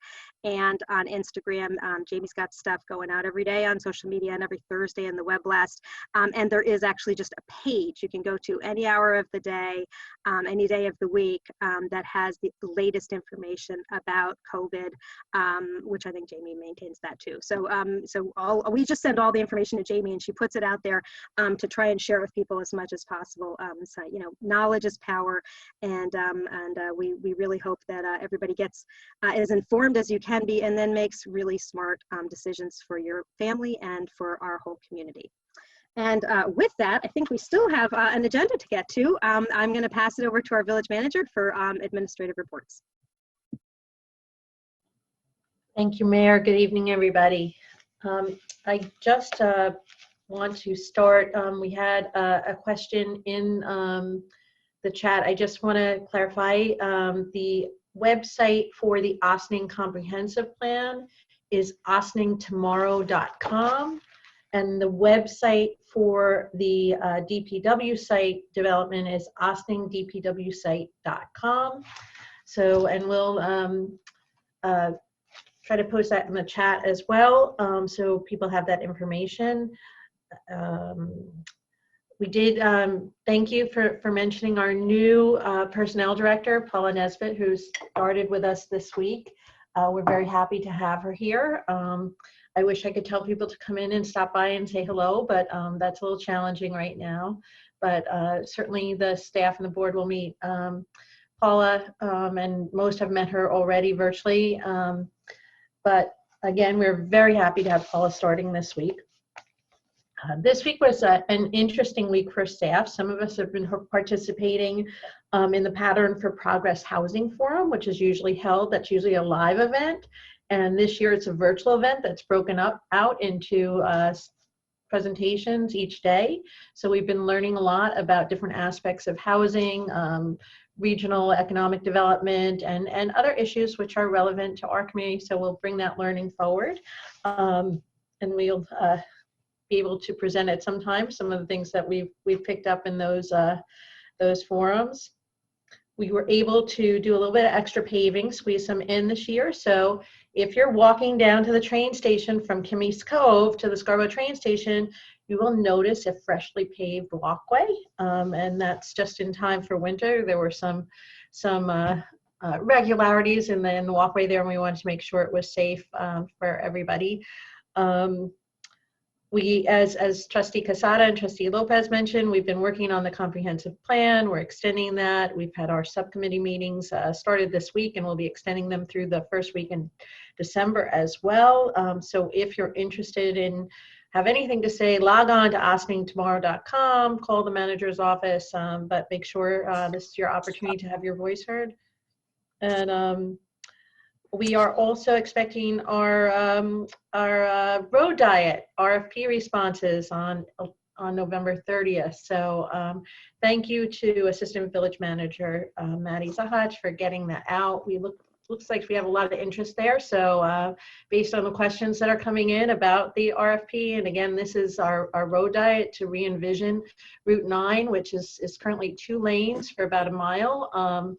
and on Instagram. Jamie's got stuff going out every day on social media and every Thursday in the web blast. And there is actually just a page you can go to any hour of the day, any day of the week, that has the latest information about COVID, which I think Jamie maintains that too. So we just send all the information to Jamie, and she puts it out there to try and share with people as much as possible. So, you know, knowledge is power, and we really hope that everybody gets as informed as you can be, and then makes really smart decisions for your family and for our whole community. And with that, I think we still have an agenda to get to. I'm going to pass it over to our village manager for administrative reports. Thank you, Mayor. Good evening, everybody. I just want to start. We had a question in the chat. I just want to clarify the website for the Ossining Comprehensive Plan is ossiningtomorrow.com, and the website for the DPW site development is ossiningdpwsite.com. So, and we'll try to post that in the chat as well, so people have that information. We did thank you for mentioning our new personnel director, Paula Nesbitt, who started with us this week. We're very happy to have her here. I wish I could tell people to come in and stop by and say hello, but that's a little challenging right now. But certainly the staff and the board will meet Paula, and most have met her already virtually. But again, we're very happy to have Paula starting this week. This week was an interesting week for staff. Some of us have been participating in the Pattern for Progress Housing Forum, which is usually held. That's usually a live event. And this year it's a virtual event that's broken out into presentations each day. So we've been learning a lot about different aspects of housing, regional economic development, and other issues which are relevant to our community. So we'll bring that learning forward. And we'll be able to present at some time some of the things that we've picked up in those forums. We were able to do a little bit of extra paving, squeeze some in this year. So if you're walking down to the train station from Kimmy's Cove to the Scarborough train station, you will notice a freshly paved walkway, and that's just in time for winter. There were some regularities in the walkway there, and we wanted to make sure it was safe for everybody. We, as Trustee Quesada and Trustee Lopez mentioned, we've been working on the comprehensive plan. We're extending that. We've had our subcommittee meetings started this week, and we'll be extending them through the first week in December as well. So if you're interested in have anything to say, log on to ossiningtomorrow.com, call the manager's office, but make sure this is your opportunity to have your voice heard. And we are also expecting our road diet RFP responses on November 30th. So thank you to Assistant Village Manager Maddie Zahach for getting that out. Looks like we have a lot of interest there. So based on the questions that are coming in about the RFP, and again, this is our road diet to re-envision Route 9, which is currently 2 lanes for about a mile.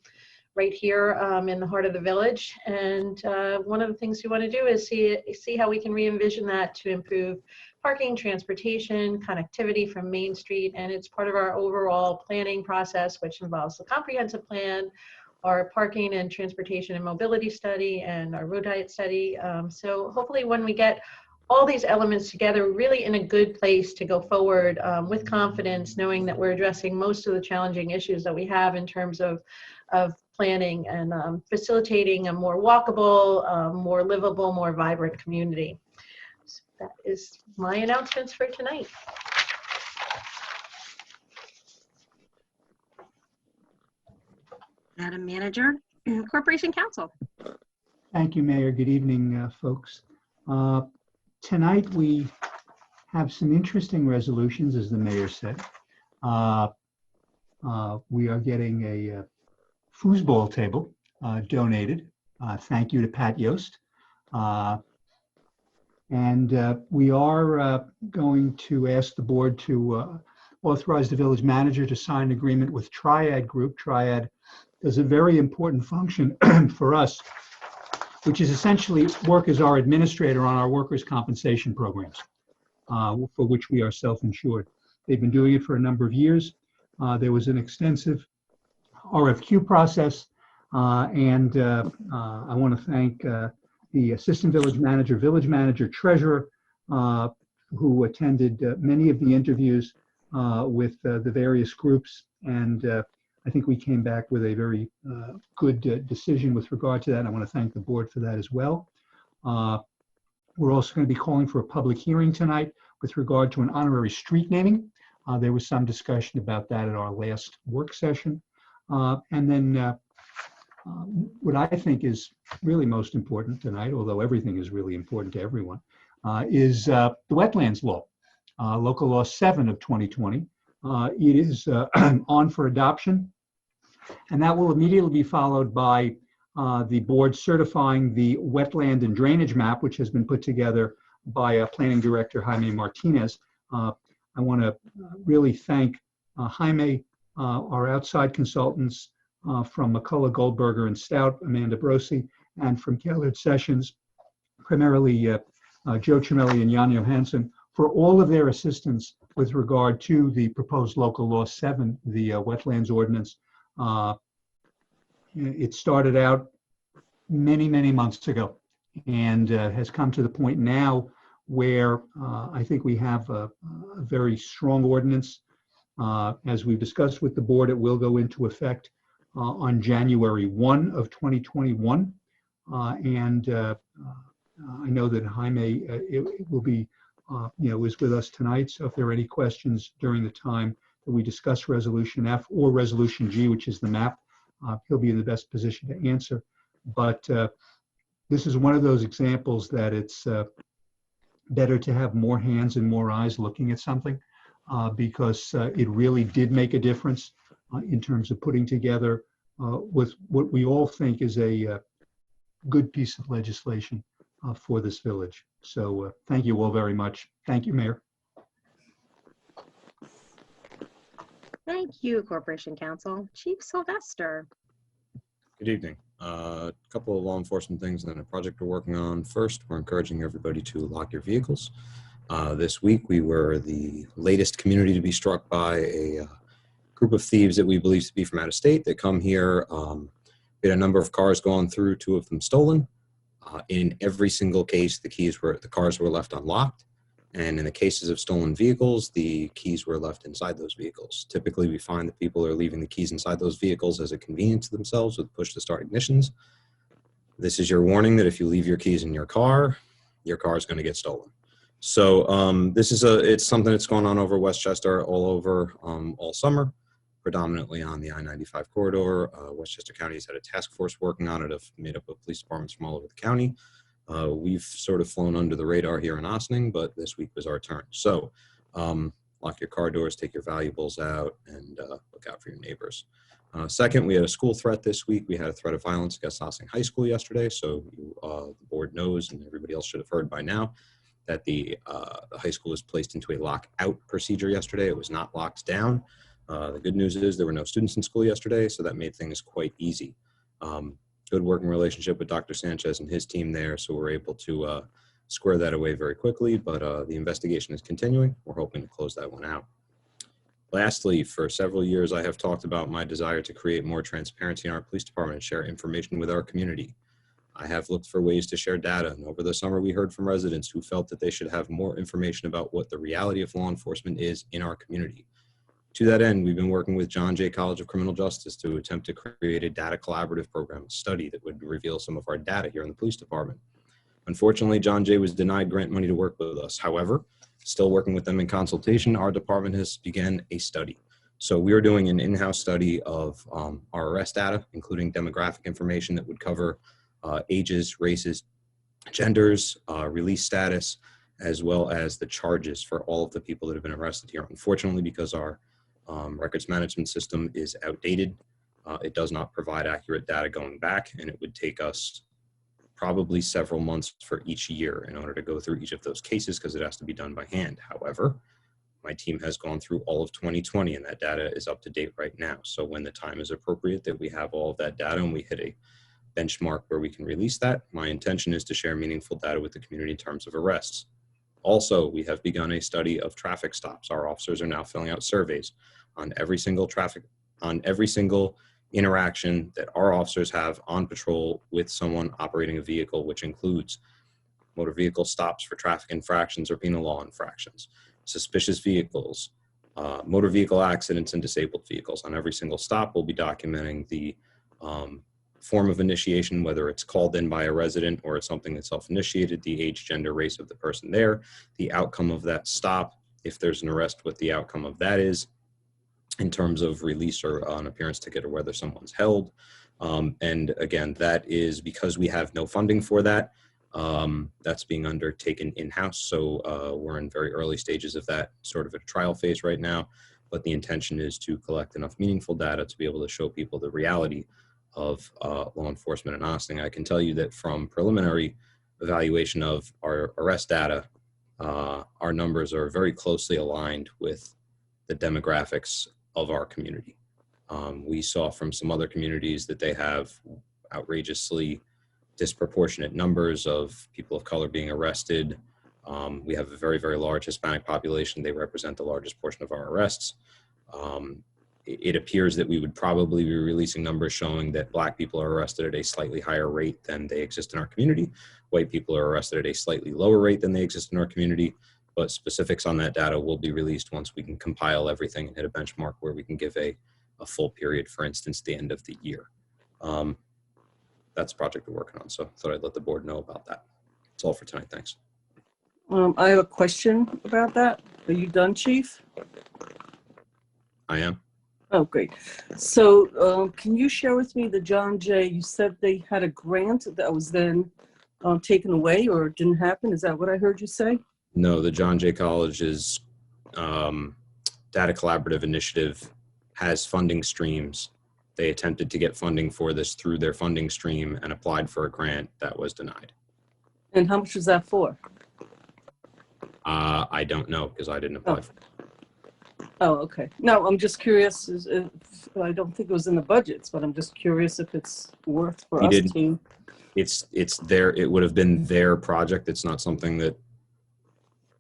Right here in the heart of the village. And one of the things we want to do is see how we can re-envision that to improve parking, transportation, connectivity from Main Street. And it's part of our overall planning process, which involves the comprehensive plan, our parking and transportation and mobility study, and our road diet study. So hopefully when we get all these elements together, really in a good place to go forward with confidence, knowing that we're addressing most of the challenging issues that we have in terms of planning and facilitating a more walkable, more livable, more vibrant community. So that is my announcements for tonight. Madam Manager, Corporation Counsel. Thank you, Mayor. Good evening, folks. Tonight we have some interesting resolutions, as the mayor said. We are getting a foosball table donated. Thank you to Pat Yost. And we are going to ask the board to authorize the village manager to sign an agreement with Triad Group. Triad does a very important function for us, which is essentially work as our administrator on our workers' compensation programs, for which we are self-insured. They've been doing it for a number of years. There was an extensive RFQ process, and I want to thank the assistant village manager, treasurer, who attended many of the interviews with the various groups, and I think we came back with a very good decision with regard to that, and I want to thank the board for that as well. We're also going to be calling for a public hearing tonight with regard to an honorary street naming. There was some discussion about that at our last work session. And then what I think is really most important tonight, although everything is really important to everyone, is the wetlands law. Local Law 7 of 2020. It is on for adoption, and that will immediately be followed by the board certifying the wetland and drainage map, which has been put together by Planning Director Jaime Martinez. I want to really thank Jaime, our outside consultants from McCullough, Goldberger, and Stout, Amanda Brosi, and from Gellert Sessions, primarily Joe Cimelli and Jan Johansson, for all of their assistance with regard to the proposed Local Law 7, the wetlands ordinance. It started out many, many months ago and has come to the point now where I think we have a very strong ordinance. As we've discussed with the board, it will go into effect on January 1 of 2021. I know that Jaime it will be, is with us tonight. So if there are any questions during the time that we discuss Resolution F or Resolution G, which is the map, he'll be in the best position to answer. But this is one of those examples that it's better to have more hands and more eyes looking at something because it really did make a difference in terms of putting together with what we all think is a good piece of legislation for this village. So thank you all very much. Thank you, Mayor. Thank you, Corporation Counsel. Chief Sylvester. Good evening. A couple of law enforcement things and then a project we're working on. First, we're encouraging everybody to lock your vehicles. This week, we were the latest community to be struck by a group of thieves that we believe to be from out of state. They come here. We had a number of cars gone through, 2 of them stolen. In every single case, the cars were left unlocked. And in the cases of stolen vehicles, the keys were left inside those vehicles. Typically, we find that people are leaving the keys inside those vehicles as a convenience to themselves with push-to-start ignitions. This is your warning that if you leave your keys in your car is going to get stolen. So it's something that's going on over Westchester all over all summer, predominantly on the I-95 corridor. Westchester County has had a task force working on it, made up of police departments from all over the county. We've sort of flown under the radar here in Ossining, but this week was our turn. So lock your car doors, take your valuables out, and look out for your neighbors. Second, we had a school threat this week. We had a threat of violence against Ossining High School yesterday. So the board knows, and everybody else should have heard by now, that the high school was placed into a lock-out procedure yesterday. It was not locked down. The good news is there were no students in school yesterday, so that made things quite easy. Good working relationship with Dr. Sanchez and his team there, so we're able to square that away very quickly, but the investigation is continuing. We're hoping to close that one out. Lastly, for several years, I have talked about my desire to create more transparency in our police department and share information with our community. I have looked for ways to share data, and over the summer we heard from residents who felt that they should have more information about what the reality of law enforcement is in our community. To that end, we've been working with John Jay College of Criminal Justice to attempt to create a data collaborative program, a study that would reveal some of our data here in the police department. Unfortunately, John Jay was denied grant money to work with us. However, still working with them in consultation, our department has begun a study. So we are doing an in-house study of our arrest data, including demographic information that would cover ages, races, genders, release status, as well as the charges for all of the people that have been arrested here. Unfortunately, because our records management system is outdated, it does not provide accurate data going back, and it would take us probably several months for each year in order to go through each of those cases because it has to be done by hand. However, my team has gone through all of 2020 and that data is up to date right now. So when the time is appropriate that we have all of that data and we hit a benchmark where we can release that, my intention is to share meaningful data with the community in terms of arrests. Also, we have begun a study of traffic stops. Our officers are now filling out surveys on every single interaction that our officers have on patrol with someone operating a vehicle, which includes motor vehicle stops for traffic infractions or penal law infractions, suspicious vehicles, motor vehicle accidents, and disabled vehicles. On every single stop, we'll be documenting the form of initiation, whether it's called in by a resident or it's something that's self-initiated, the age, gender, race of the person there, the outcome of that stop, if there's an arrest, what the outcome of that is in terms of release or an appearance ticket or whether someone's held. And again, that is because we have no funding for that. That's being undertaken in-house. So we're in very early stages of that, sort of a trial phase right now. But the intention is to collect enough meaningful data to be able to show people the reality of law enforcement in Ossining. I can tell you that from preliminary evaluation of our arrest data, our numbers are very closely aligned with the demographics of our community. We saw from some other communities that they have outrageously disproportionate numbers of people of color being arrested. We have a very, very large Hispanic population. They represent the largest portion of our arrests. It appears that we would probably be releasing numbers showing that Black people are arrested at a slightly higher rate than they exist in our community. White people are arrested at a slightly lower rate than they exist in our community. But specifics on that data will be released once we can compile everything and hit a benchmark where we can give a full period, for instance, the end of the year. That's a project we're working on, so I thought I'd let the board know about that. That's all for tonight. Thanks. I have a question about that. Are you done, Chief? I am. Oh, great. So can you share with me the John Jay? You said they had a grant that was then taken away or didn't happen. Is that what I heard you say? No, the John Jay College's Data Collaborative Initiative has funding streams. They attempted to get funding for this through their funding stream and applied for a grant that was denied. And how much was that for? I don't know because I didn't apply for it. Oh, okay. No, I'm just curious. I don't think it was in the budgets, but I'm just curious if it's worth for us to. It's their. It would have been their project. It's not something that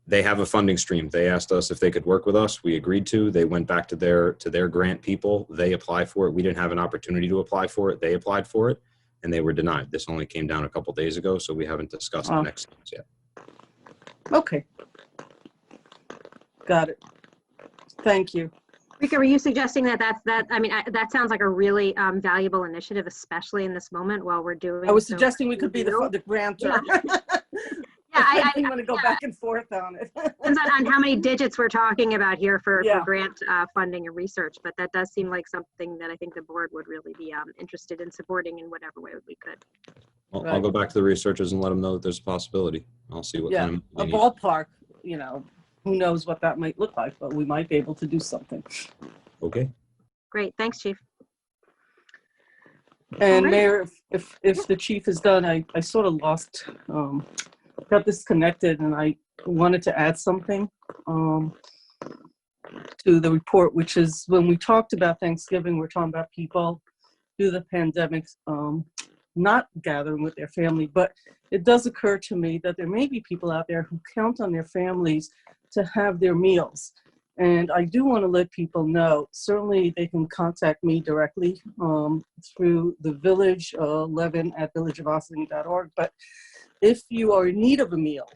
they have a funding stream. They asked us if they could work with us. We agreed to. They went back to their grant people. They applied for it. We didn't have an opportunity to apply for it. They applied for it, and they were denied. This only came down a couple days ago, so we haven't discussed the next steps yet. Okay. Got it. Thank you. Rika, were you suggesting that sounds like a really valuable initiative, especially in this moment while we're doing. I was suggesting we could be the grantor. Yeah, I didn't want to go back and forth on it. Depends on how many digits we're talking about here for grant funding and research, but that does seem like something that I think the board would really be interested in supporting in whatever way we could. Well, I'll go back to the researchers and let them know that there's a possibility. I'll see what kind of a ballpark, who knows what that might look like, but we might be able to do something. Okay. Great. Thanks, Chief. And Mayor, if the chief is done, I sort of lost, got disconnected, and I wanted to add something to the report, which is when we talked about Thanksgiving, we're talking about people through the pandemic not gathering with their family, but it does occur to me that there may be people out there who count on their families to have their meals. And I do want to let people know, certainly they can contact me directly through the Village 11 at villageofossining.org. But if you are in need of a meal,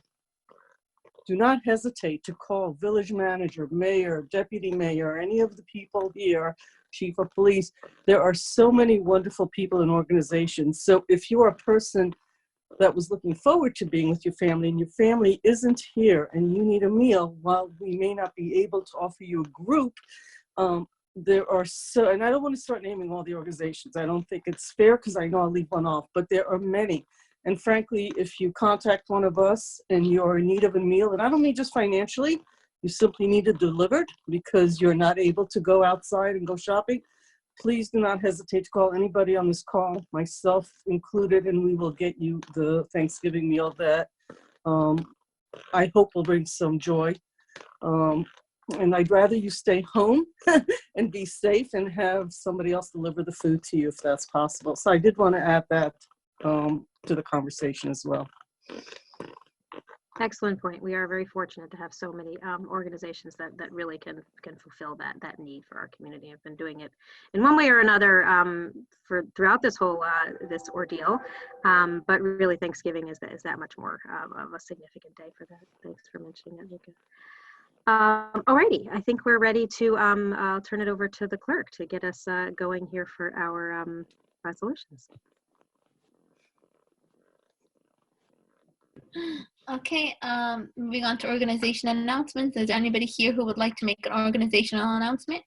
do not hesitate to call village manager, mayor, deputy mayor, any of the people here, chief of police. There are so many wonderful people and organizations. So if you are a person that was looking forward to being with your family and your family isn't here and you need a meal, while we may not be able to offer you a group, there are so, and I don't want to start naming all the organizations. I don't think it's fair because I know I'll leave one off, but there are many. And frankly, if you contact one of us and you're in need of a meal, and I don't mean just financially, you simply need it delivered because you're not able to go outside and go shopping, please do not hesitate to call anybody on this call, myself included, and we will get you the Thanksgiving meal that I hope will bring some joy. And I'd rather you stay home and be safe and have somebody else deliver the food to you if that's possible. So I did want to add that to the conversation as well. Excellent point. We are very fortunate to have so many organizations that really can fulfill that need for our community. I've been doing it in one way or another throughout this whole this ordeal, but really Thanksgiving is that much more of a significant day for that. Thanks for mentioning that, Nika. Alrighty, I think we're ready to I'll turn it over to the clerk to get us going here for our resolutions. Okay, moving on to organization announcements. Is there anybody here who would like to make an organizational announcement?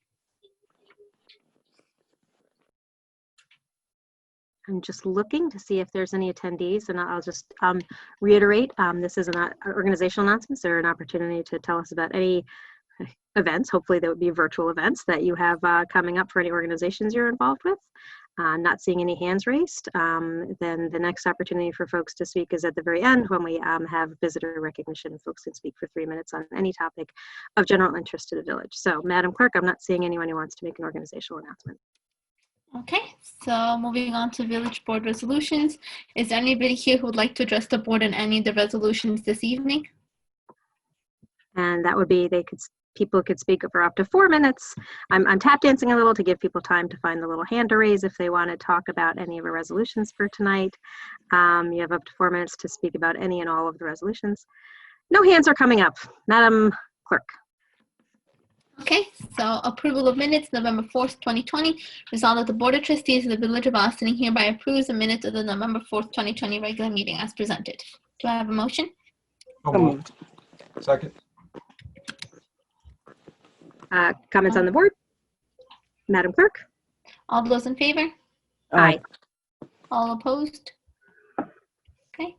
I'm just looking to see if there's any attendees, and I'll just reiterate, this is an organizational announcement, so an opportunity to tell us about any events, hopefully there would be virtual events that you have coming up for any organizations you're involved with. Not seeing any hands raised, then the next opportunity for folks to speak is at the very end when we have visitor recognition. Folks can speak for 3 minutes on any topic of general interest to the village. So, Madam Clerk, I'm not seeing anyone who wants to make an organizational announcement. Okay, so moving on to village board resolutions. Is there anybody here who would like to address the board on any of the resolutions this evening? And that would be people could speak for up to 4 minutes. I'm tap dancing a little to give people time to find the little hand to raise if they want to talk about any of the resolutions for tonight. You have up to 4 minutes to speak about any and all of the resolutions. No hands are coming up. Madam Clerk. Okay, so approval of minutes, November 4th, 2020. Resolved that the Board of Trustees of the Village of Ossining hereby approves the minutes of the November 4th, 2020 regular meeting as presented. Do I have a motion? So moved. Second. Comments on the board? Madam Clerk? All those in favor? Aye. All opposed? Okay.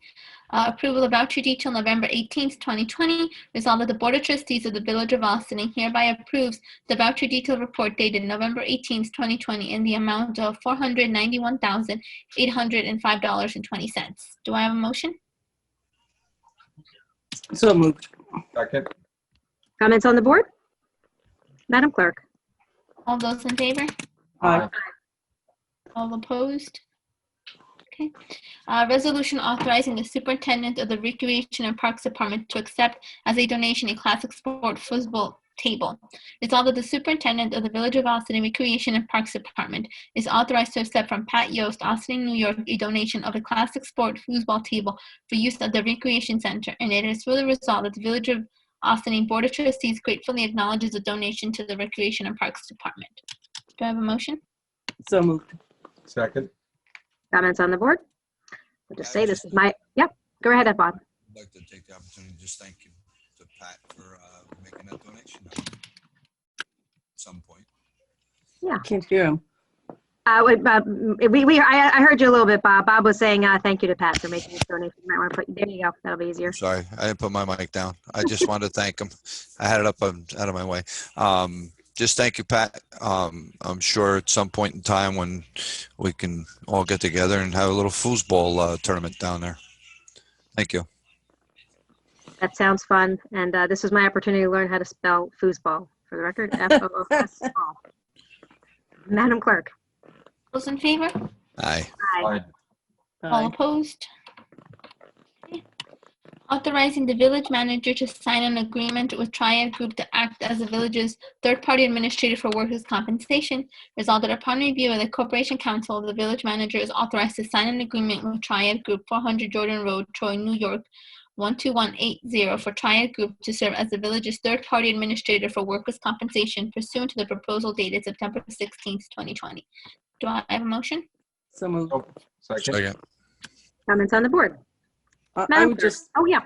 Approval of voucher detail November 18th, 2020. Resolved that the Board of Trustees of the Village of Ossining hereby approves the voucher detail report dated November 18th, 2020 in the amount of $491,805.20. Do I have a motion? So moved. Second. Comments on the board? Madam Clerk? All those in favor? Aye. All opposed? Okay. Resolution authorizing the superintendent of the Recreation and Parks Department to accept as a donation a classic sport foosball table. Resolved that the superintendent of the Village of Ossining Recreation and Parks Department is authorized to accept from Pat Yost, Ossining, New York, a donation of a classic sport foosball table for use at the Recreation Center, and it is further resolved that the Village of Ossining Board of Trustees gratefully acknowledges the donation to the Recreation and Parks Department. Do I have a motion? So moved. Second. Comments on the board? I'll just say this is my, yep, go ahead, Bob. I'd like to take the opportunity to just thank you to Pat for making that donation at some point. Yeah. Can't hear him. I heard you a little bit, Bob. Bob was saying thank you to Pat for making this donation. You might want to put, there you go. That'll be easier. Sorry, I didn't put my mic down. I just wanted to thank him. I had it up out of my way. Just thank you, Pat. I'm sure at some point in time when we can all get together and have a little foosball tournament down there. Thank you. That sounds fun. And this is my opportunity to learn how to spell foosball. For the record, F-O-O-S-ball. Madam Clerk. Those in favor? Aye. Aye. All opposed? Okay. Authorizing the village manager to sign an agreement with Triad Group to act as the village's third-party administrator for workers' compensation. Resolved that upon review of the Corporation Counsel, the village manager is authorized to sign an agreement with Triad Group, 400 Jordan Road, Troy, New York, 12180 for Triad Group to serve as the village's third-party administrator for workers' compensation pursuant to the proposal dated September 16th, 2020. Do I have a motion? So moved. Second. Comments on the board? I would just, Oh, yeah.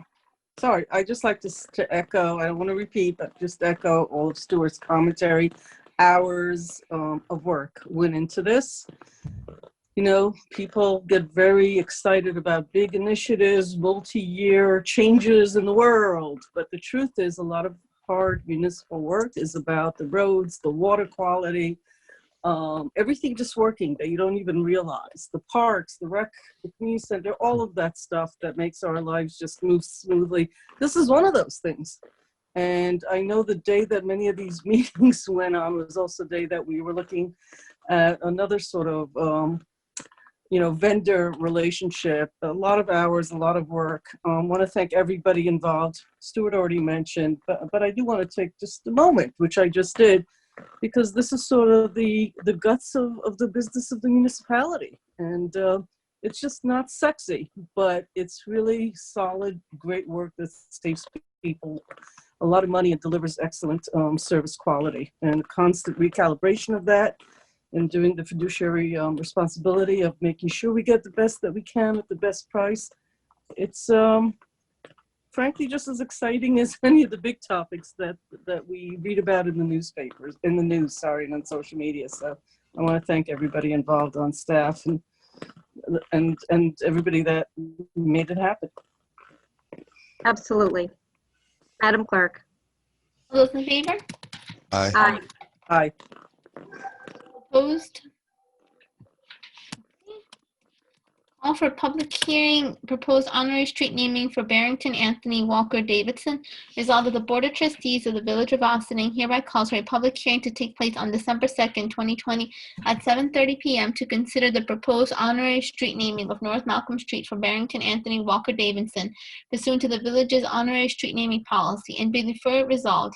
sorry, I just like to echo, I don't want to repeat, but just echo all of Stuart's commentary. Hours of work went into this. You know, people get very excited about big initiatives, multi-year changes in the world. But the truth is a lot of hard municipal work is about the roads, the water quality, everything just working that you don't even realize. The parks, the rec, the community center, all of that stuff that makes our lives just move smoothly. This is one of those things. And I know the day that many of these meetings went on was also the day that we were looking at another sort of, vendor relationship, a lot of hours, a lot of work. I want to thank everybody involved. Stuart already mentioned, but I do want to take just a moment, which I just did, because this is sort of the guts of the business of the municipality. And it's just not sexy, but it's really solid, great work that saves people a lot of money and delivers excellent service quality. And constant recalibration of that and doing the fiduciary responsibility of making sure we get the best that we can at the best price. It's frankly just as exciting as any of the big topics that we read about in the newspapers, and on social media. So I want to thank everybody involved on staff and and everybody that made it happen. Absolutely. Madam Clerk. All those in favor? Aye. Aye. Aye. Opposed? Call for public hearing, proposed honorary street naming for Barrington Anthony Walker Davidson. Resolved that the Board of Trustees of the Village of Ossining hereby calls for a public hearing to take place on December 2nd, 2020 at 7:30 p.m. to consider the proposed honorary street naming of North Malcolm Street for Barrington Anthony Walker Davidson pursuant to the village's honorary street naming policy, and be further resolved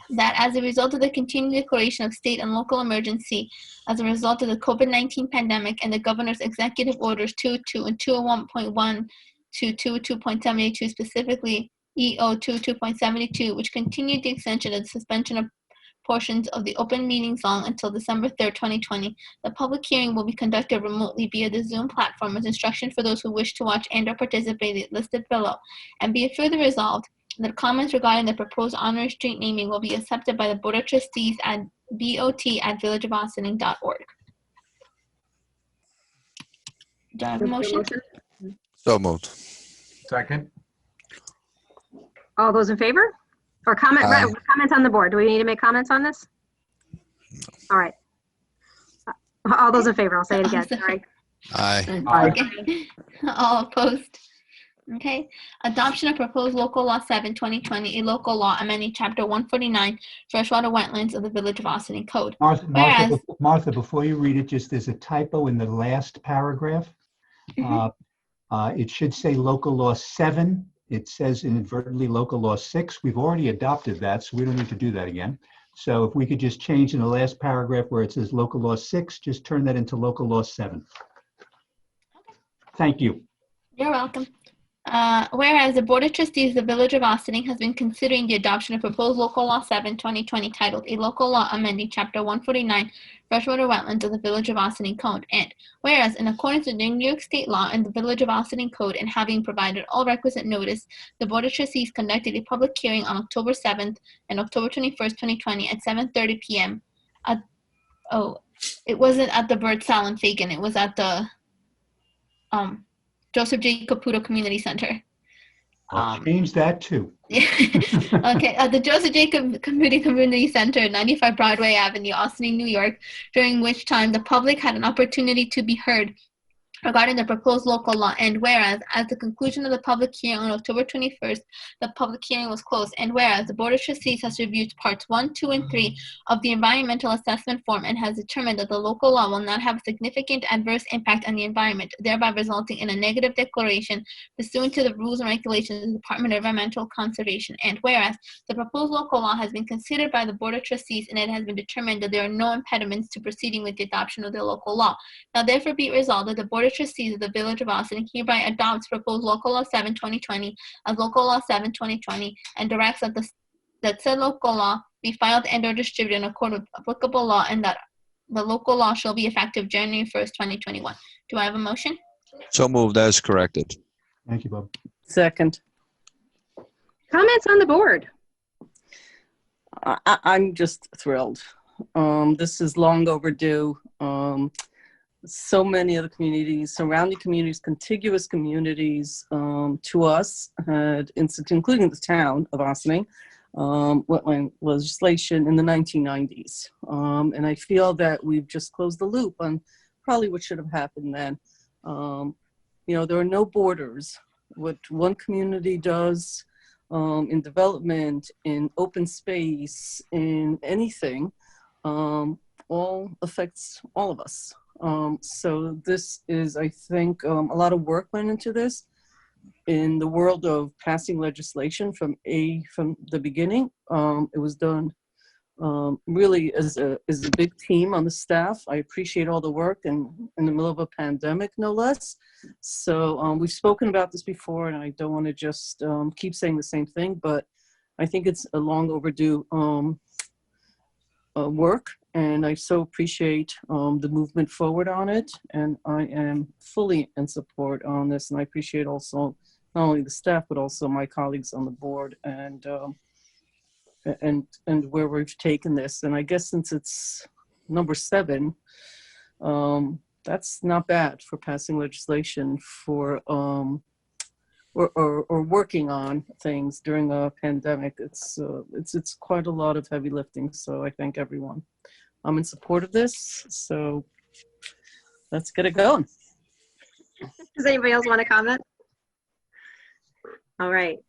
that as a result of the continued declaration of state and local emergency as a result of the COVID-19 pandemic and the governor's executive orders 202 and 201.1 to 202.72, specifically EO 202.72, which continued the extension of the suspension of portions of the open meetings law until December 3rd, 2020. The public hearing will be conducted remotely via the Zoom platform as instruction for those who wish to watch and or participate listed below. And be it further resolved that comments regarding the proposed honorary street naming will be accepted by the Board of Trustees at bot@villageofossining.org. Do I have a motion? So moved. Second. All those in favor? Or comment, Aye. comments on the board? Do we need to make comments on this? All right. All those in favor, I'll say it again, sorry. Aye. Okay. All opposed? Okay. Adoption of proposed local law 7/2020, a local law amending chapter 149 freshwater wetlands of the Village of Ossining Code. Whereas- Martha, before you read it, just there's a typo in the last paragraph. It should say local law 7. It says inadvertently local law 6. We've already adopted that, so we don't need to do that again. So if we could just change in the last paragraph where it says local law 6, just turn that into local law 7. Thank you. You're welcome. Whereas the Board of Trustees of the Village of Ossining has been considering the adoption of proposed local law 7/2020 titled a local law amending chapter 149 freshwater wetlands of the Village of Ossining Code, and whereas in accordance with the New York State law and the Village of Ossining Code, and having provided all requisite notice, the Board of Trustees conducted a public hearing on October 7th and October 21st, 2020 at 7:30 p.m. It wasn't at the Burt Salon Fagan, it was at the Joseph J. Caputo Community Center. Change that too. Okay, at the Joseph J. Community Center, 95 Broadway Avenue, Ossining, New York, during which time the public had an opportunity to be heard regarding the proposed local law, and whereas at the conclusion of the public hearing on October 21st, the public hearing was closed, and whereas the Board of Trustees has reviewed parts 1, 2, and 3 of the environmental assessment form and has determined that the local law will not have a significant adverse impact on the environment, thereby resulting in a negative declaration pursuant to the rules and regulations of the Department of Environmental Conservation, and whereas the proposed local law has been considered by the Board of Trustees and it has been determined that there are no impediments to proceeding with the adoption of the local law. Now therefore be it resolved that the Board of Trustees of the Village of Ossining hereby adopts proposed local law 7/2020 as local law 7/2020 and directs that said local law be filed and or distributed in accordance with applicable law, and that the local law shall be effective January 1st, 2021. Do I have a motion? So moved as corrected. Thank you, Bob. Second. Comments on the board? I'm just thrilled. This is long overdue. So many of the communities, surrounding communities, contiguous communities to us, including the town of Ossining, wetland legislation in the 1990s. And I feel that we've just closed the loop on probably what should have happened then. There are no borders. What one community does in development, in open space, in anything, all affects all of us. So this is, I think, a lot of work went into this in the world of passing legislation from the beginning. It was done really as a big team on the staff. I appreciate all the work, and in the middle of a pandemic, no less. So we've spoken about this before, and I don't want to just keep saying the same thing, but I think it's a long overdue work, and I so appreciate the movement forward on it, and I am fully in support on this, and I appreciate also not only the staff but also my colleagues on the board and where we've taken this. And I guess since it's number 7, That's not bad for passing legislation for or working on things during a pandemic. It's quite a lot of heavy lifting. So I thank everyone. I'm in support of this. So let's get it going. Does anybody else want to comment? All right.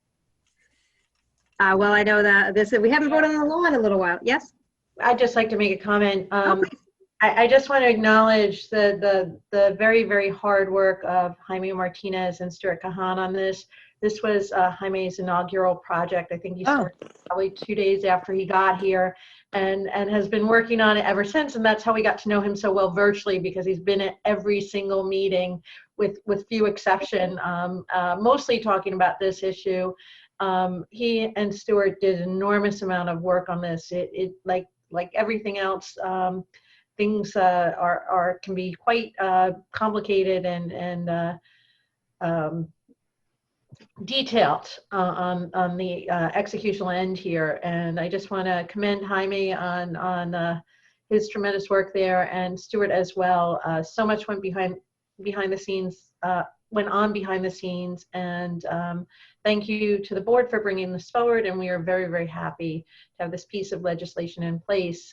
Well, I know that we haven't voted on the law in a little while. Yes? I'd just like to make a comment. Please. I just want to acknowledge the very, very hard work of Jaime Martinez and Stuart Kahan on this. This was Jaime's inaugural project. I think he started probably 2 days after he got here, and has been working on it ever since. And that's how we got to know him so well virtually, because he's been at every single meeting with few exception, mostly talking about this issue. He and Stuart did an enormous amount of work on this. It like everything else, things can be quite complicated and detailed on the executional end here. And I just want to commend Jaime on his tremendous work there, and Stuart as well. So much went behind the scenes, and thank you to the board for bringing this forward, and we are very, very happy to have this piece of legislation in place.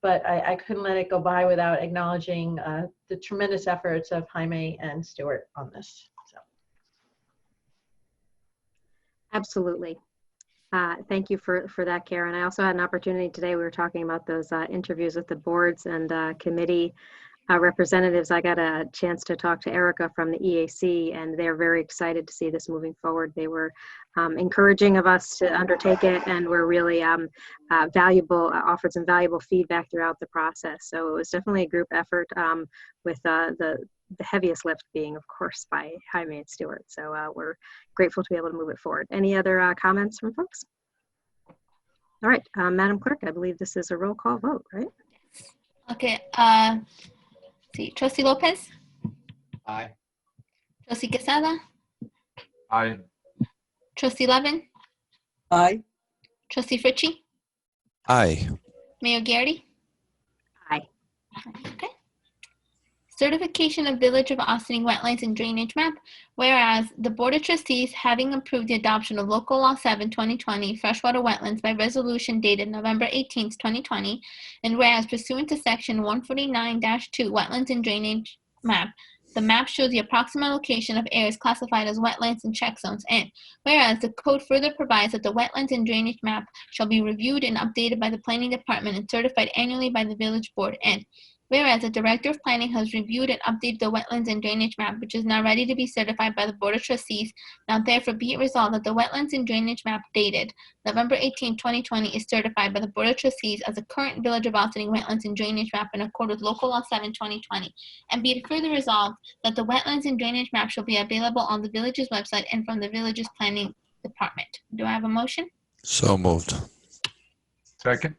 But I couldn't let it go by without acknowledging the tremendous efforts of Jaime and Stuart on this. So. Absolutely. Thank you for that, Karen. I also had an opportunity today. We were talking about those interviews with the boards and committee representatives. I got a chance to talk to Erica from the EAC, and they're very excited to see this moving forward. They were encouraging of us to undertake it, and were really offered some valuable feedback throughout the process. So it was definitely a group effort, with the heaviest lift being, of course, by Jaime and Stuart. So we're grateful to be able to move it forward. Any other comments from folks? All right, Madam Clerk, I believe this is a roll call vote, right? Okay. See, Trustee Lopez? Aye. Trustee Quesada? Aye. Trustee Levin? Aye. Trustee Fritchie? Aye. Mayor Garrity? Aye. Okay. Certification of Village of Ossining Wetlands and Drainage Map. Whereas the Board of Trustees, having approved the adoption of Local Law 7/2020 Freshwater Wetlands by resolution dated November 18th, 2020, and whereas pursuant to Section 149-2 Wetlands and Drainage Map, the map shows the approximate location of areas classified as wetlands and check zones. And whereas the code further provides that the Wetlands and Drainage Map shall be reviewed and updated by the Planning Department and certified annually by the Village Board. And whereas the Director of Planning has reviewed and updated the Wetlands and Drainage Map, which is now ready to be certified by the Board of Trustees, now therefore be it resolved that the Wetlands and Drainage Map dated November 18, 2020 is certified by the Board of Trustees as a current Village of Ossining Wetlands and Drainage Map in accord with Local Law 7/2020. And be it further resolved that the Wetlands and Drainage Map shall be available on the Village's website and from the Village's Planning Department. Do I have a motion? So moved. Second.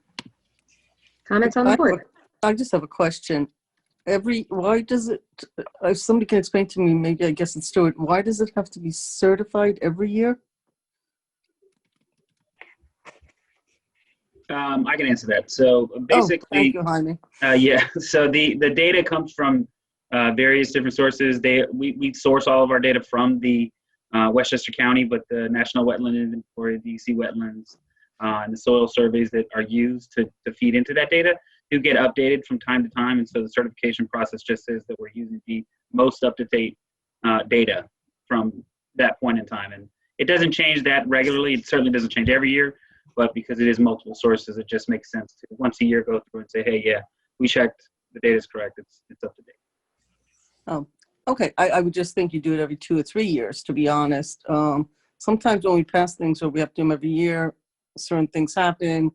Comments on the board? I just have a question. Why does it, if somebody can explain to me, maybe I guess it's Stuart, why does it have to be certified every year? I can answer that. So basically, thank you, Jaime. yeah. So the data comes from various different sources. We source all of our data from the Westchester County, but the National Wetland Inventory, the DC Wetlands, and the soil surveys that are used to feed into that data do get updated from time to time. And so the certification process just says that we're using the most up-to-date data from that point in time. And it doesn't change that regularly. It certainly doesn't change every year, but because it is multiple sources, it just makes sense to once a year go through and say, hey, yeah, we checked, the data is correct, it's up to date. Oh, okay. I would just think you do it every 2 or 3 years, to be honest. Sometimes when we pass things or we have to do them every year, certain things happen,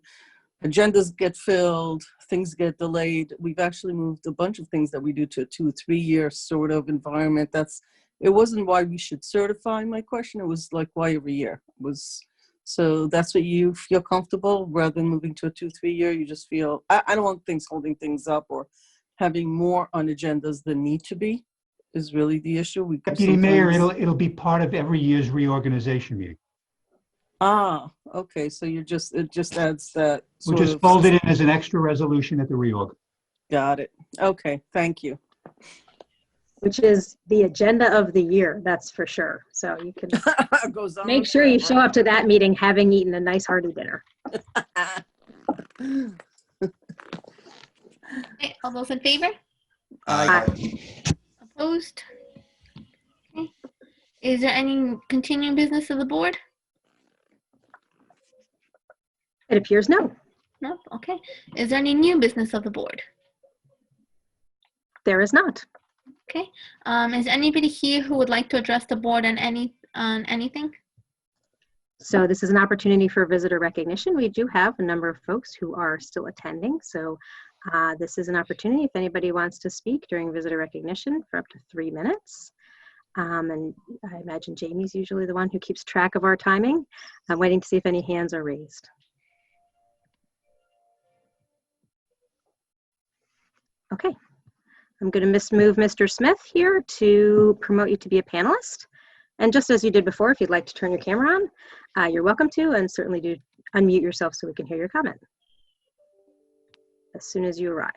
agendas get filled, things get delayed. We've actually moved a bunch of things that we do to a 2 or 3 year sort of environment. It wasn't why we should certify my question. It was like why every year so that's what you feel comfortable rather than moving to a 2 or 3 year. You just feel, I don't want things holding things up or having more on agendas than need to be is really the issue. Deputy Mayor, it'll be part of every year's reorganization meeting. Ah, okay. So it just adds that. We'll just fold it in as an extra resolution at the reorg. Got it. Okay. Thank you. which is the agenda of the year, that's for sure. So you can Goes on make sure you forever. show up to that meeting having eaten a nice hearty dinner. Okay, all those in favor? Aye. Opposed? Okay. Is there any continuing business of the board? It appears no. No? Okay. Is there any new business of the board? There is not. Okay. Is anybody here who would like to address the board on anything? So this is an opportunity for visitor recognition. We do have a number of folks who are still attending. So this is an opportunity if anybody wants to speak during visitor recognition for up to 3 minutes. And I imagine Jamie's usually the one who keeps track of our timing. I'm waiting to see if any hands are raised. Okay. I'm going to move Mr. Smith here to promote you to be a panelist. And just as you did before, if you'd like to turn your camera on, you're welcome to, and certainly do unmute yourself so we can hear your comment. As soon as you arrive,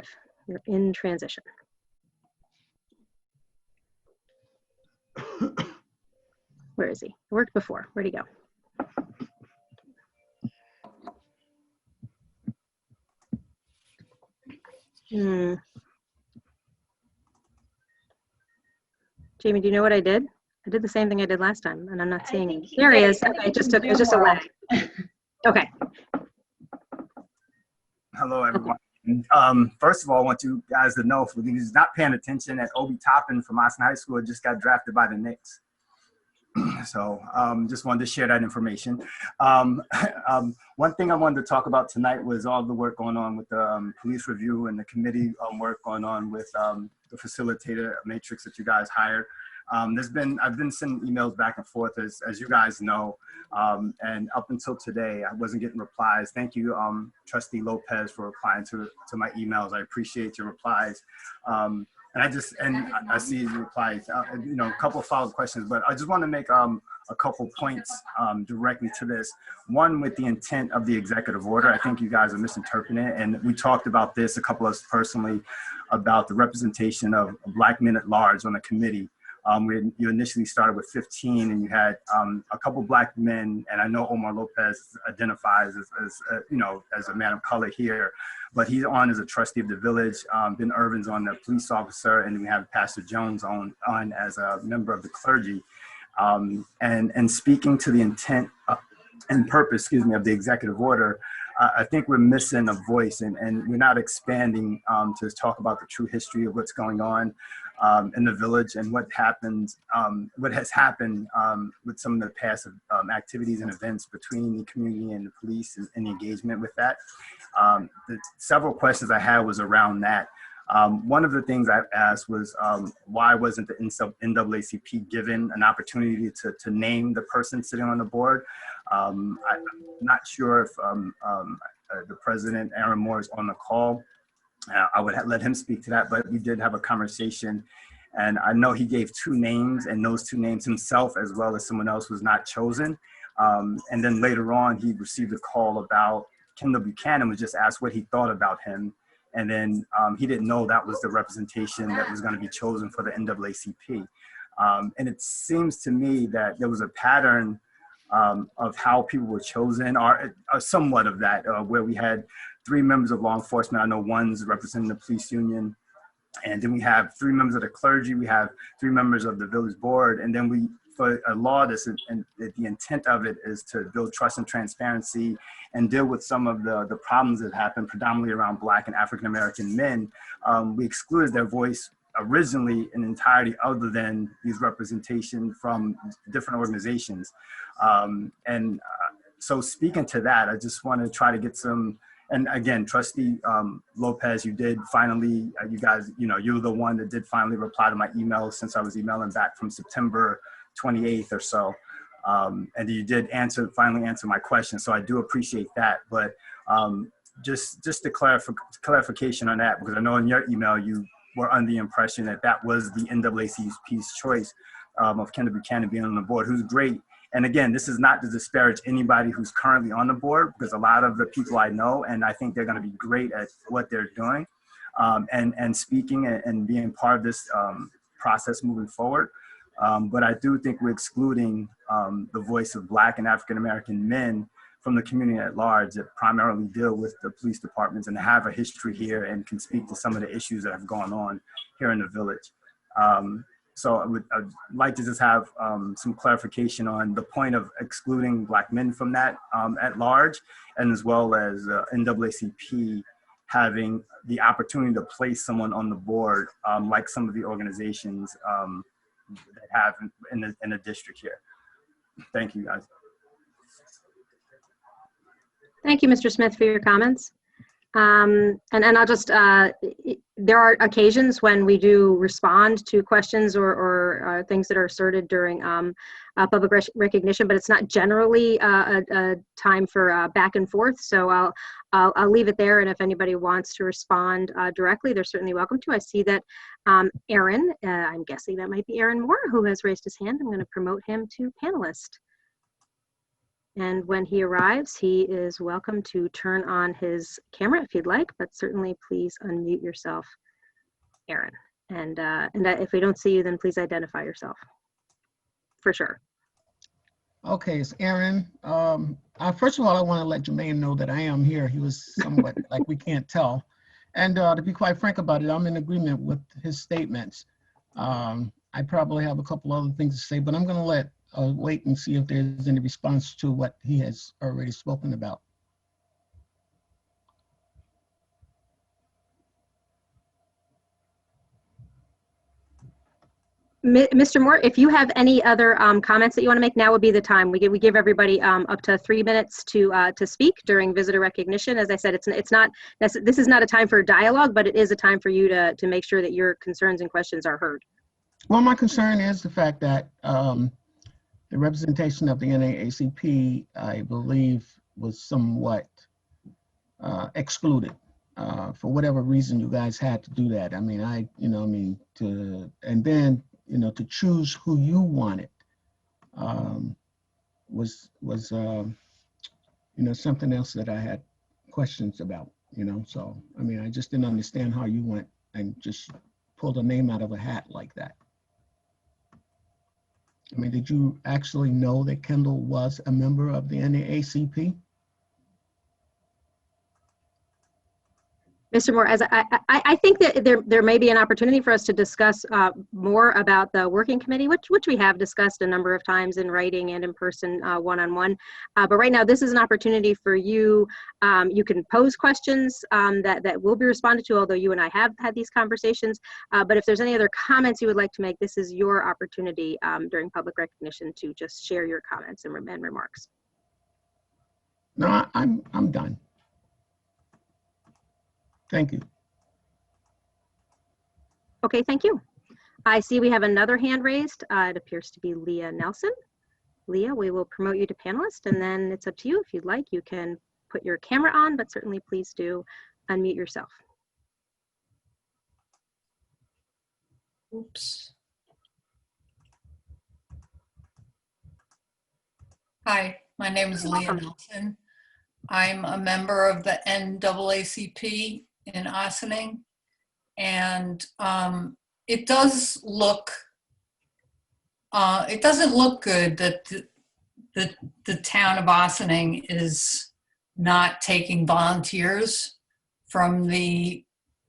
you're in transition. Where is he? It worked before. Where'd he go? Jamie, do you know what I did? I did the same thing I did last time, and I'm not seeing him. There he is. Okay, it was just a lag. Okay. Hello, everyone. First of all, I want you guys to know, for those not paying attention, that Obi Toppin from Ossining High School just got drafted by the Knicks. So just wanted to share that information. One thing I wanted to talk about tonight was all the work going on with the police review and the committee work going on with the facilitator matrix that you guys hired. I've been sending emails back and forth, as you guys know, and up until today, I wasn't getting replies. Thank you, Trustee Lopez, for replying to my emails. I appreciate your replies. And I see your replies, a couple of follow-up questions, but I just want to make a couple points directly to this. One, with the intent of the executive order, I think you guys are misinterpreting it. And we talked about this, a couple of us personally, about the representation of Black men at large on the committee. You initially started with 15 and you had a couple Black men, and I know Omar Lopez identifies as a man of color here, but he's on as a trustee of the village. Ben Irvin's on the police officer, and we have Pastor Jones on as a member of the clergy. And speaking to the intent and purpose, of the executive order, I think we're missing a voice, and we're not expanding to talk about the true history of what's going on in the village and what has happened with some of the past activities and events between the community and the police and the engagement with that. The several questions I had was around that. One of the things I asked was why wasn't the NAACP given an opportunity to name the person sitting on the board? I'm not sure if the president, Aaron Moore, is on the call. I would let him speak to that, but we did have a conversation, and I know he gave 2 names, and those 2 names, himself as well as someone else, was not chosen. And then later on, he received a call about Kendall Buchanan, was just asked what he thought about him. And then he didn't know that was the representation that was going to be chosen for the NAACP. And it seems to me that there was a pattern of how people were chosen, or somewhat of that, where we had 3 members of law enforcement. I know one's representing the police union. And then we have 3 members of the clergy. We have 3 members of the village board. And then for a law, and the intent of it is to build trust and transparency and deal with some of the problems that happen predominantly around Black and African-American men. We excluded their voice originally in entirety other than these representation from different organizations. So speaking to that, I just want to try to get some, and again, Trustee Lopez, you did finally, you guys, you're the one that did finally reply to my email since I was emailing back from September 28th or so. And you did finally answer my question. So I do appreciate that. But just a clarification on that, because I know in your email, you were under the impression that was the NAACP's choice of Kendall Buchanan being on the board, who's great. And again, this is not to disparage anybody who's currently on the board, because a lot of the people I know, and I think they're going to be great at what they're doing. and speaking and being part of this process moving forward. But I do think we're excluding the voice of Black and African-American men from the community at large that primarily deal with the police departments and have a history here and can speak to some of the issues that have gone on here in the village. So I'd like to just have some clarification on the point of excluding Black men from that at large, and as well as NAACP having the opportunity to place someone on the board, like some of the organizations that have in the district here. Thank you, guys. Thank you, Mr. Smith, for your comments. And I'll just, there are occasions when we do respond to questions or things that are asserted during public recognition, but it's not generally a time for back and forth. So I'll leave it there. And if anybody wants to respond directly, they're certainly welcome to. I see that Aaron, I'm guessing that might be Aaron Moore, who has raised his hand. I'm going to promote him to panelist. And when he arrives, he is welcome to turn on his camera if you'd like, but certainly please unmute yourself, Aaron. And if we don't see you, then please identify yourself, for sure. Okay, it's Aaron. First of all, I want to let Jermaine know that I am here. He was somewhat like we can't tell. And to be quite frank about it, I'm in agreement with his statements. I probably have a couple other things to say, but I'm going to let wait and see if there's any response to what he has already spoken about. Mr. Moore, if you have any other comments that you want to make, now would be the time. We give everybody up to 3 minutes to speak during visitor recognition. As I said, this is not a time for dialogue, but it is a time for you to make sure that your concerns and questions are heard. Well, my concern is the fact that the representation of the NAACP, I believe, was somewhat excluded for whatever reason you guys had to do that. I mean, and then, to choose who you wanted was something else that I had questions about, So, I mean, I just didn't understand how you went and just pulled a name out of a hat like that. I mean, did you actually know that Kendall was a member of the NAACP? Mr. Moore, as I think that there may be an opportunity for us to discuss more about the working committee, which we have discussed a number of times in writing and in person one-on-one. But right now, this is an opportunity for you. You can pose questions that will be responded to, although you and I have had these conversations. But if there's any other comments you would like to make, this is your opportunity during public recognition to just share your comments and remarks. No, I'm done. Thank you. Okay, thank you. I see we have another hand raised. It appears to be Leah Nelson. Leah, we will promote you to panelist, and then it's up to you. If you'd like, you can put your camera on, but certainly please do unmute yourself. Oops. Hi, my name is Leah Nelson. I'm a member of the NAACP in Ossining, and it doesn't look good that the town of Ossining is not taking volunteers from the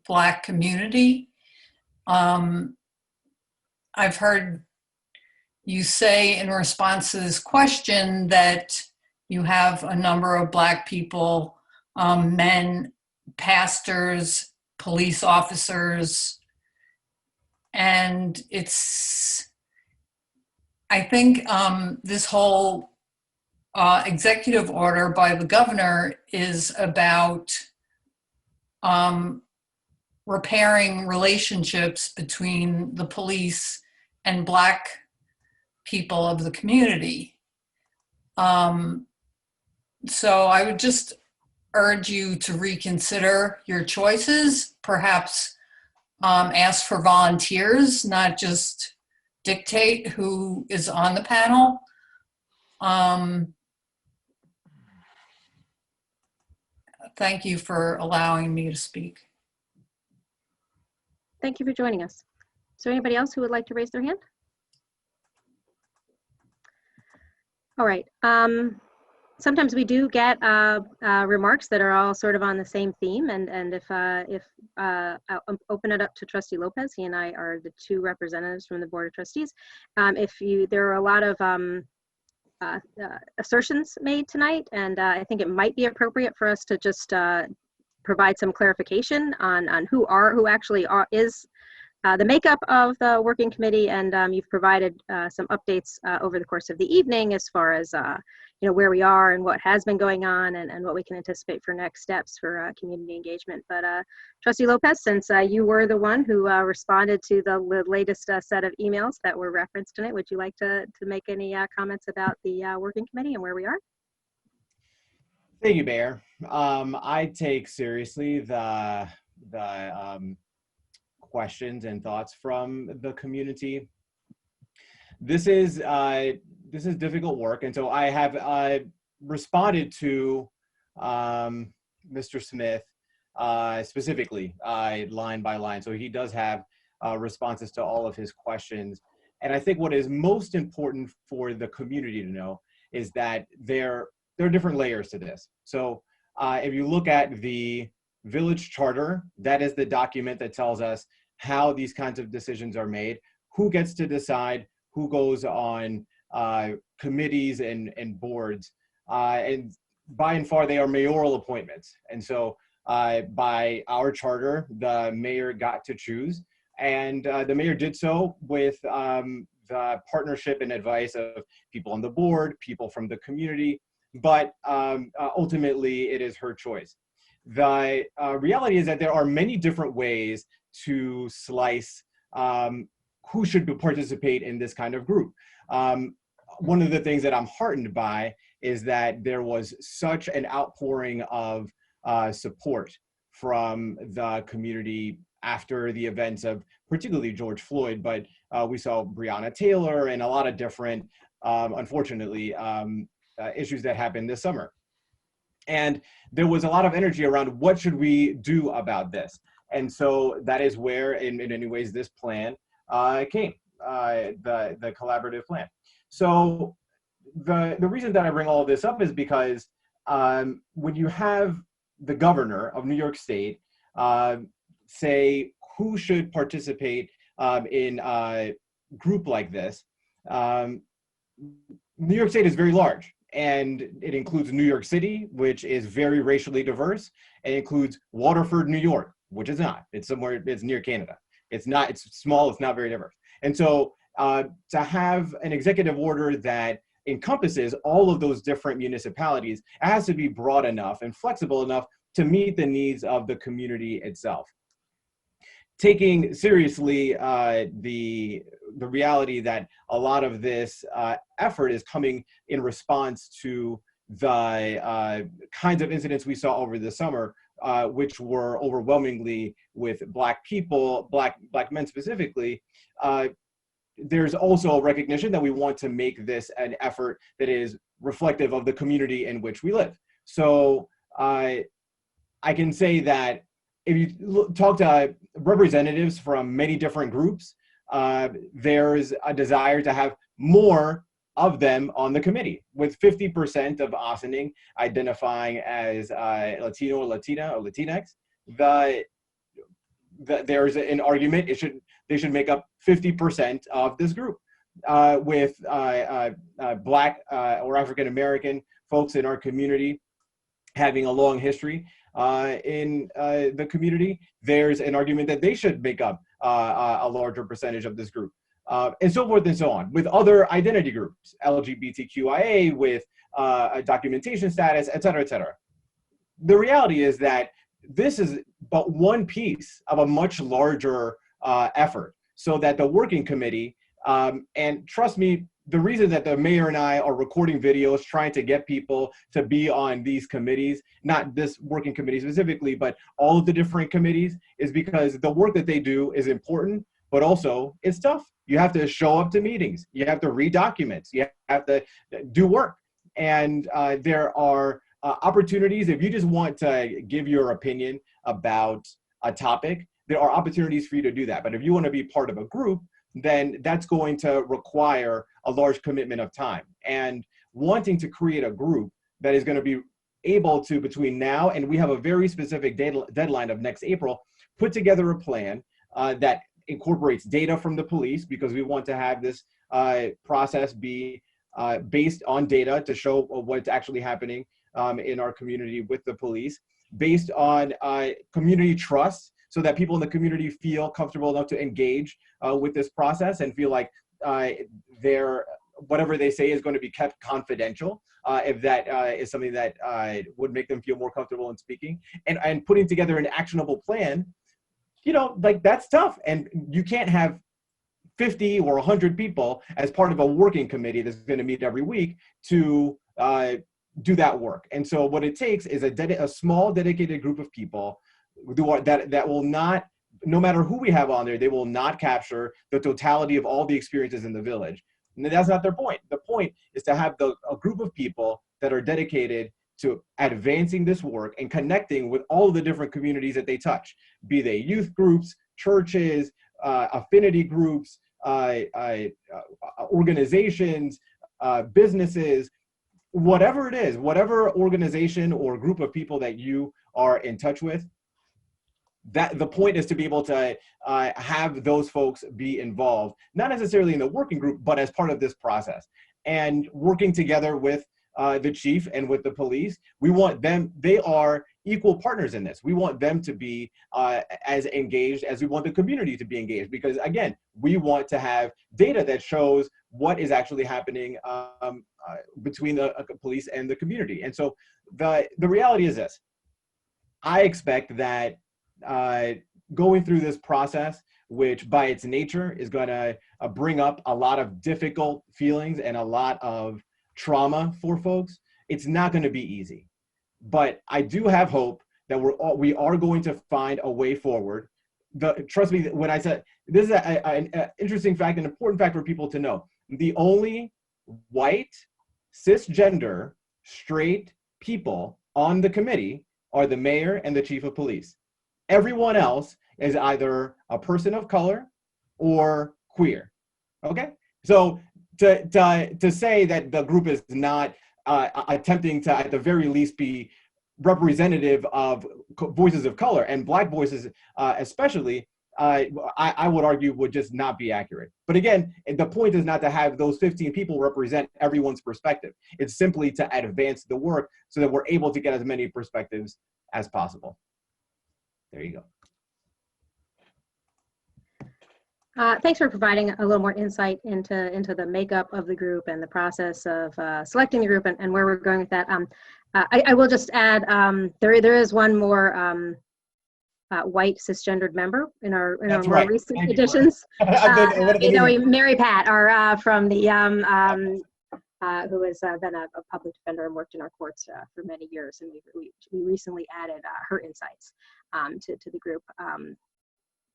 Black community. I've heard you say in response to this question that you have a number of Black people, men, pastors, police officers, and I think this whole executive order by the governor is about repairing relationships between the police and Black people of the community. So I would just urge you to reconsider your choices, perhaps ask for volunteers, not just dictate who is on the panel. Thank you for allowing me to speak. thank you for joining us. Is there anybody else who would like to raise their hand? All right. Sometimes we do get remarks that are all sort of on the same theme, and if I'll open it up to Trustee Lopez. He and I are the two representatives from the Board of Trustees. There are a lot of assertions made tonight, and I think it might be appropriate for us to just provide some clarification on who actually is the makeup of the working committee, and you've provided some updates over the course of the evening as far as where we are and what has been going on, and what we can anticipate for next steps for community engagement. But Trustee Lopez, since you were the one who responded to the latest set of emails that were referenced tonight, would you like to make any comments about the working committee and where we are? Thank you, Mayor. I take seriously the questions and thoughts from the community. This is difficult work, and so I have responded to Mr. Smith specifically, line by line. So he does have responses to all of his questions. And I think what is most important for the community to know is that there are different layers to this. So if you look at the village charter, that is the document that tells us how these kinds of decisions are made, who gets to decide, who goes on committees and boards. And by and far, they are mayoral appointments. And so by our charter, the mayor got to choose. And the mayor did so with the partnership and advice of people on the board, people from the community, but ultimately it is her choice. The reality is that there are many different ways to slice who should participate in this kind of group. One of the things that I'm heartened by is that there was such an outpouring of support from the community after the events of particularly George Floyd, but we saw Breonna Taylor and a lot of different, unfortunately, issues that happened this summer. And there was a lot of energy around what should we do about this. And so that is where, in many ways, this plan came, the collaborative plan. So the reason that I bring all of this up is because when you have the governor of New York State say who should participate in a group like this, New York State is very large. And it includes New York City, which is very racially diverse. And it includes Waterford, New York, which is not. It's somewhere, it's near Canada. It's not, it's small, it's not very diverse. And so to have an executive order that encompasses all of those different municipalities, it has to be broad enough and flexible enough to meet the needs of the community itself. Taking seriously the reality that a lot of this effort is coming in response to the kinds of incidents we saw over the summer, which were overwhelmingly with Black people, Black men specifically, there's also a recognition that we want to make this an effort that is reflective of the community in which we live. So I can say that if you talk to representatives from many different groups, there's a desire to have more of them on the committee, with 50% of Ossining identifying as Latino or Latina or Latinx. There's an argument they should make up 50% of this group, with Black or African American folks in our community having a long history in the community. There's an argument that they should make up a larger percentage of this group, and so forth and so on. With other identity groups, LGBTQIA, with documentation status, et cetera, et cetera. The reality is that this is but one piece of a much larger effort, so that the working committee, and trust me, the reason that the mayor and I are recording videos trying to get people to be on these committees, not this working committee specifically, but all of the different committees, is because the work that they do is important, but also it's tough. You have to show up to meetings. You have to read documents. You have to do work. And there are opportunities, if you just want to give your opinion about a topic, there are opportunities for you to do that. But if you want to be part of a group, then that's going to require a large commitment of time. And wanting to create a group that is going to be able to, between now and we have a very specific deadline of next April, put together a plan that incorporates data from the police, because we want to have this process be based on data to show what's actually happening in our community with the police, based on community trust, so that people in the community feel comfortable enough to engage with this process and feel like whatever they say is going to be kept confidential, if that is something that would make them feel more comfortable in speaking, and putting together an actionable plan. You know, like, that's tough, and you can't have 50 or 100 people as part of a working committee that's going to meet every week to do that work. And so what it takes is a small dedicated group of people that will not, no matter who we have on there, they will not capture the totality of all the experiences in the village. And that's not their point. The point is to have a group of people that are dedicated to advancing this work and connecting with all of the different communities that they touch, be they youth groups, churches, affinity groups, organizations, businesses, whatever it is, whatever organization or group of people that you are in touch with. That the point is to be able to have those folks be involved, not necessarily in the working group, but as part of this process, and working together with the chief and with the police. We want them, they are equal partners in this. We want them to be as engaged as we want the community to be engaged, because again, we want to have data that shows what is actually happening between the police and the community. And so the reality is this: I expect that going through this process, which by its nature is going to bring up a lot of difficult feelings and a lot of trauma for folks, it's not going to be easy. But I do have hope that we are going to find a way forward. Trust me when I said this is an interesting fact, an important fact for people to know. The only white, cisgender, straight people on the committee are the mayor and the chief of police. Everyone else is either a person of color or queer. Okay, so to say that the group is not attempting to, at the very least, be representative of voices of color, and Black voices especially, I would argue would just not be accurate. But again, the point is not to have those 15 people represent everyone's perspective. It's simply to advance the work so that we're able to get as many perspectives as possible. There you go. Thanks for providing a little more insight into the makeup of the group and the process of selecting the group and where we're going with that. I will just add, there is one more white cisgendered member in our more recent editions. Mary Pat, from the who has been a public defender and worked in our courts for many years, and we recently added her insights to the group.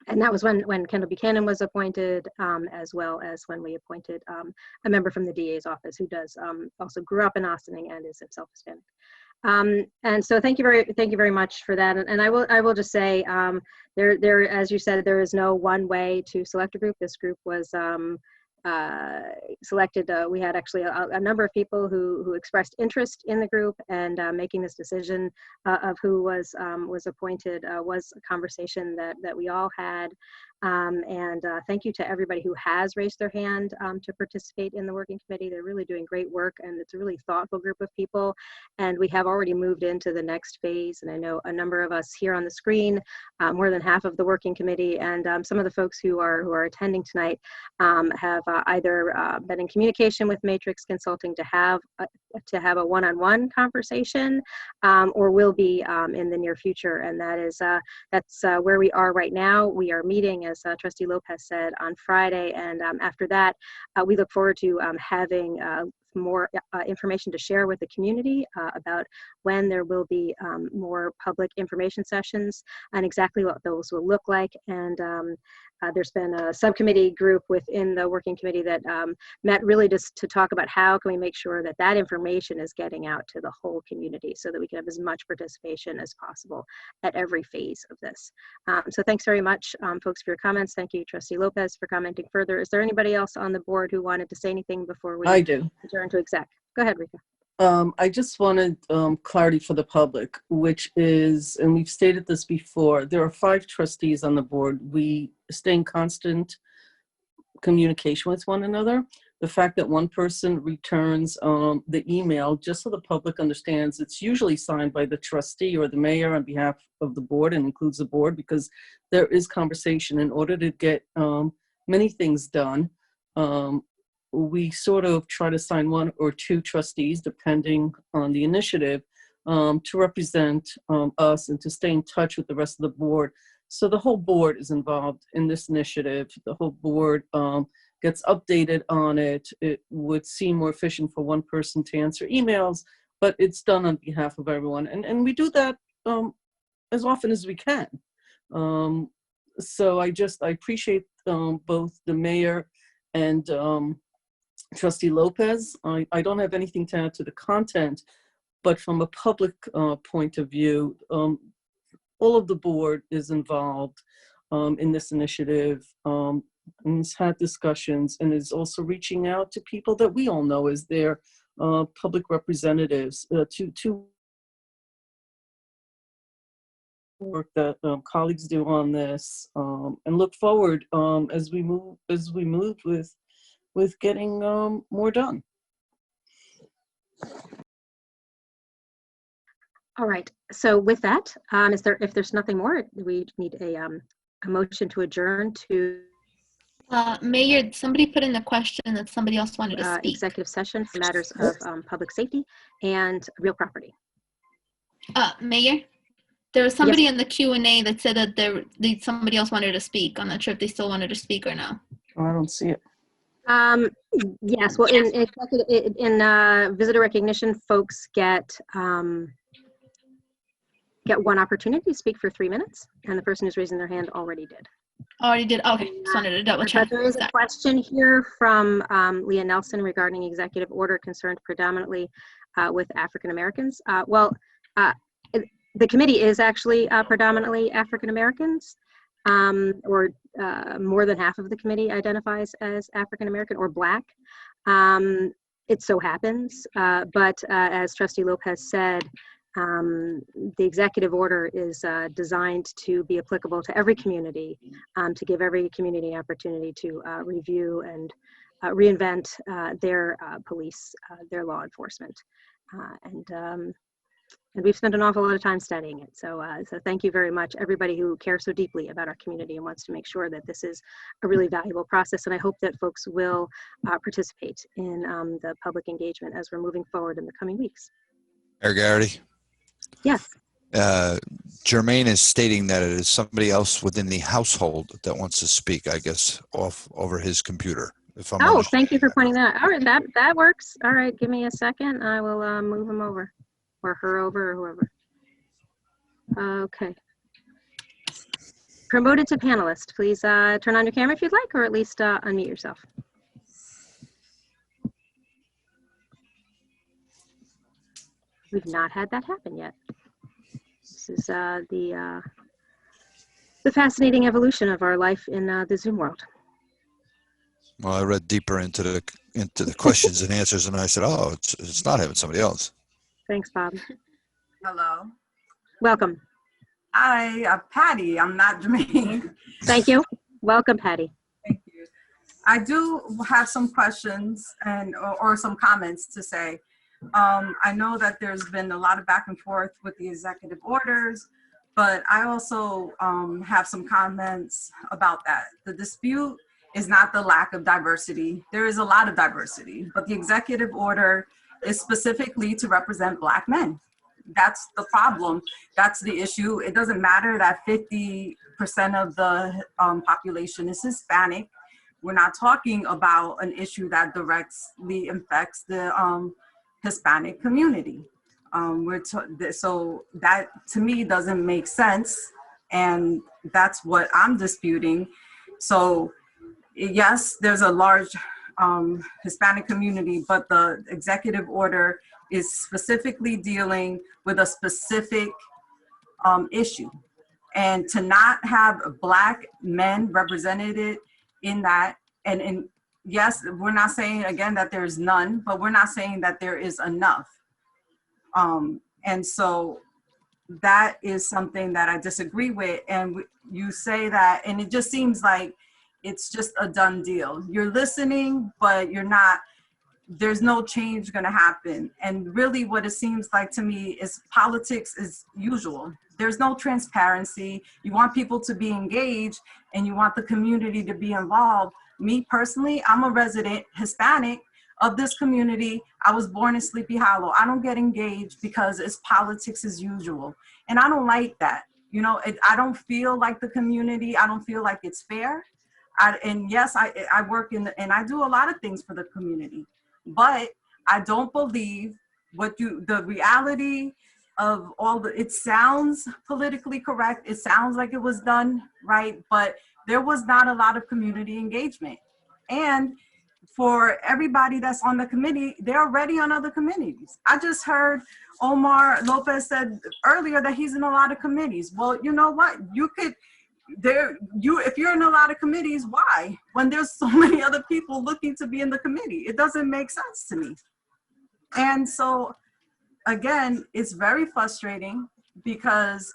And that was when Kendall Buchanan was appointed, as well as when we appointed a member from the DA's office who does also grew up in Ossining and is himself Hispanic. And so thank you very much for that. And I will just say, there, as you said, there is no one way to select a group. This group was selected. We had actually a number of people who expressed interest in the group, and making this decision of who was appointed was a conversation that we all had. And thank you to everybody who has raised their hand to participate in the working committee. They're really doing great work, and it's a really thoughtful group of people. And we have already moved into the next phase. And I know a number of us here on the screen, more than half of the working committee, and some of the folks who are attending tonight have either been in communication with Matrix Consulting to have a one-on-one conversation, or will be in the near future. And that's where we are right now. We are meeting, as Trustee Lopez said, on Friday, and after that, we look forward to having more information to share with the community about when there will be more public information sessions and exactly what those will look like. And there's been a subcommittee group within the working committee that met really just to talk about how can we make sure that that information is getting out to the whole community so that we can have as much participation as possible at every phase of this. So thanks very much, folks, for your comments. Thank you, Trustee Lopez, for commenting further. Is there anybody else on the board who wanted to say anything before we I do. adjourn to exec? Go ahead, Rika. I just wanted clarity for the public, which is, and we've stated this before, there are 5 trustees on the board. We stay in constant communication with one another. The fact that one person returns the email, just so the public understands, it's usually signed by the trustee or the mayor on behalf of the board and includes the board, because there is conversation in order to get many things done. We sort of try to assign 1 or 2 trustees, depending on the initiative, to represent us and to stay in touch with the rest of the board. So the whole board is involved in this initiative. The whole board gets updated on it. It would seem more efficient for one person to answer emails, but it's done on behalf of everyone. And we do that as often as we can. So I appreciate both the mayor and Trustee Lopez. I don't have anything to add to the content, but from a public point of view, all of the board is involved in this initiative and has had discussions and is also reaching out to people that we all know as their public representatives to work that colleagues do on this, and look forward as we move with getting more done. All right. So with that, if there's nothing more, we need a motion to adjourn to Mayor, somebody put in the question that somebody else wanted to speak. executive session for matters of public safety and real property. Mayor, there was somebody in the Q&A that said that somebody else wanted to speak. I'm not sure if they still wanted to speak or no. Oh, I don't see it. Yes. Well, in visitor recognition, folks get 1 opportunity to speak for 3 minutes, and the person who's raising their hand already did. Already did. Okay, just wanted to double check. But there is a question here from Leah Nelson regarding executive order concerned predominantly with African Americans. The committee is actually predominantly African Americans, or more than half of the committee identifies as African American or Black. It so happens, but as Trustee Lopez said, the executive order is designed to be applicable to every community, to give every community opportunity to review and reinvent their police, their law enforcement. And we've spent an awful lot of time studying it. So thank you very much, everybody who cares so deeply about our community and wants to make sure that this is a really valuable process. And I hope that folks will participate in the public engagement as we're moving forward in the coming weeks. Mayor Garrity? Yes. Jermaine is stating that it is somebody else within the household that wants to speak, I guess, over his computer. If I'm thank you for pointing that out. All right, that works. All right, give me a second. I will move him over, or her over, or whoever. Okay. Promoted to panelist. Please turn on your camera if you'd like, or at least unmute yourself. We've not had that happen yet. This is the fascinating evolution of our life in the Zoom world. Well, I read deeper into the questions and answers, and I said, "Oh, it's not having somebody else." Thanks, Bob. Hello. Welcome. Hi, Patty. I'm not Jermaine. Thank you. Welcome, Patty. Thank you. I do have some questions or some comments to say. I know that there's been a lot of back and forth with the executive orders, but I also have some comments about that. The dispute is not the lack of diversity. There is a lot of diversity, but the executive order is specifically to represent Black men. That's the problem. That's the issue. It doesn't matter that 50% of the population is Hispanic. we're not talking about an issue that directly affects the Hispanic community. So that to me doesn't make sense, and that's what I'm disputing. So yes, there's a large Hispanic community, but the executive order is specifically dealing with a specific issue. And to not have Black men represented in that, and yes, we're not saying again that there's none, but we're not saying that there is enough. And so that is something that I disagree with. And you say that, and it just seems like it's just a done deal. You're listening, but you're not, there's no change gonna happen. And really what it seems like to me is politics as usual. There's no transparency. You want people to be engaged and you want the community to be involved. Me personally, I'm a resident Hispanic of this community. I was born in Sleepy Hollow. I don't get engaged because it's politics as usual. And I don't like that. You know, I don't feel like the community, I don't feel like it's fair. And yes, I work and I do a lot of things for the community, but I don't believe the reality of all it sounds politically correct. It sounds like it was done right, but there was not a lot of community engagement. And for everybody that's on the committee, they're already on other committees. I just heard Omar Lopez said earlier that he's in a lot of committees. Well, you know what? If you're in a lot of committees, why? When there's so many other people looking to be in the committee, it doesn't make sense to me. And so, again, it's very frustrating because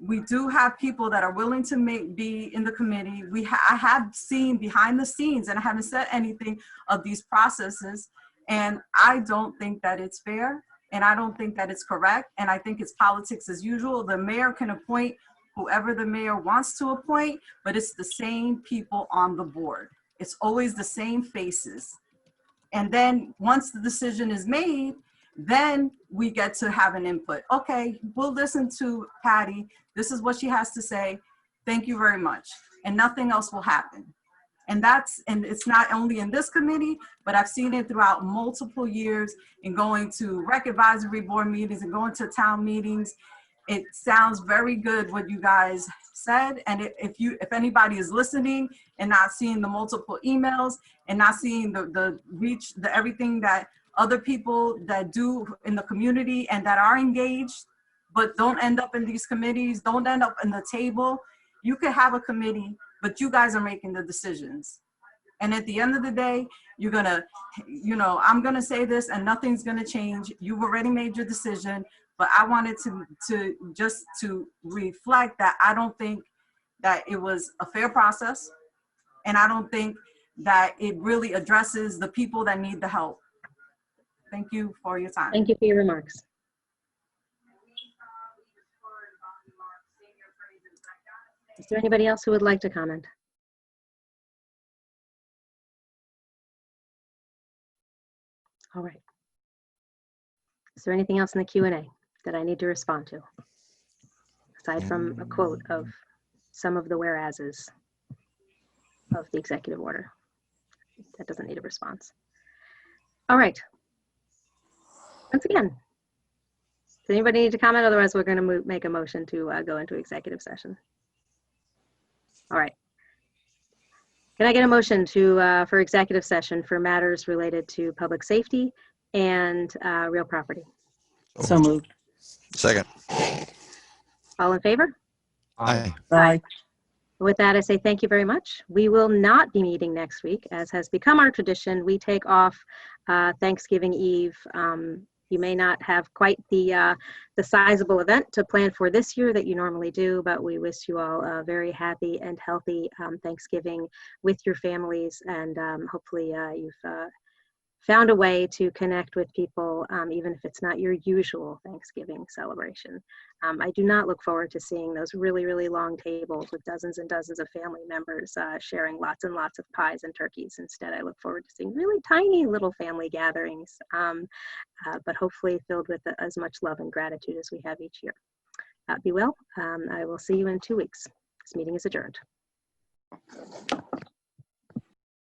we do have people that are willing to be in the committee. I have seen behind the scenes, and I haven't said anything of these processes, and I don't think that it's fair, and I don't think that it's correct, and I think it's politics as usual. The mayor can appoint whoever the mayor wants to appoint, but it's the same people on the board. It's always the same faces. And then once the decision is made, then we get to have an input. Okay, we'll listen to Patty. This is what she has to say. Thank you very much. And nothing else will happen. And it's not only in this committee, but I've seen it throughout multiple years in going to rec advisory board meetings and going to town meetings. It sounds very good what you guys said. And if anybody is listening and not seeing the multiple emails and not seeing the reach, everything that other people that do in the community and that are engaged, but don't end up in these committees, don't end up in the table. You could have a committee, but you guys are making the decisions. And at the end of the day, you're gonna, I'm gonna say this and nothing's gonna change. You've already made your decision, but I wanted to reflect that I don't think that it was a fair process. And I don't think that it really addresses the people that need the help. Thank you for your time. Thank you for your remarks. Is there anybody else who would like to comment? All right. Is there anything else in the Q&A that I need to respond to? Aside from a quote of some of the whereases of the executive order. That doesn't need a response. All right. Once again, does anybody need to comment? Otherwise, we're going to make a motion to go into executive session. All right. Can I get a motion for executive session for matters related to public safety and real property? So moved. Second. All in favor? Aye. Aye. With that, I say thank you very much. We will not be meeting next week, as has become our tradition. We take off Thanksgiving Eve. You may not have quite the sizable event to plan for this year that you normally do, but we wish you all a very happy and healthy Thanksgiving with your families, and hopefully you've found a way to connect with people, even if it's not your usual Thanksgiving celebration. I do not look forward to seeing those really, really long tables with dozens and dozens of family members sharing lots and lots of pies and turkeys. Instead, I look forward to seeing really tiny little family gatherings, but hopefully filled with as much love and gratitude as we have each year. Be well. I will see you in 2 weeks. This meeting is adjourned.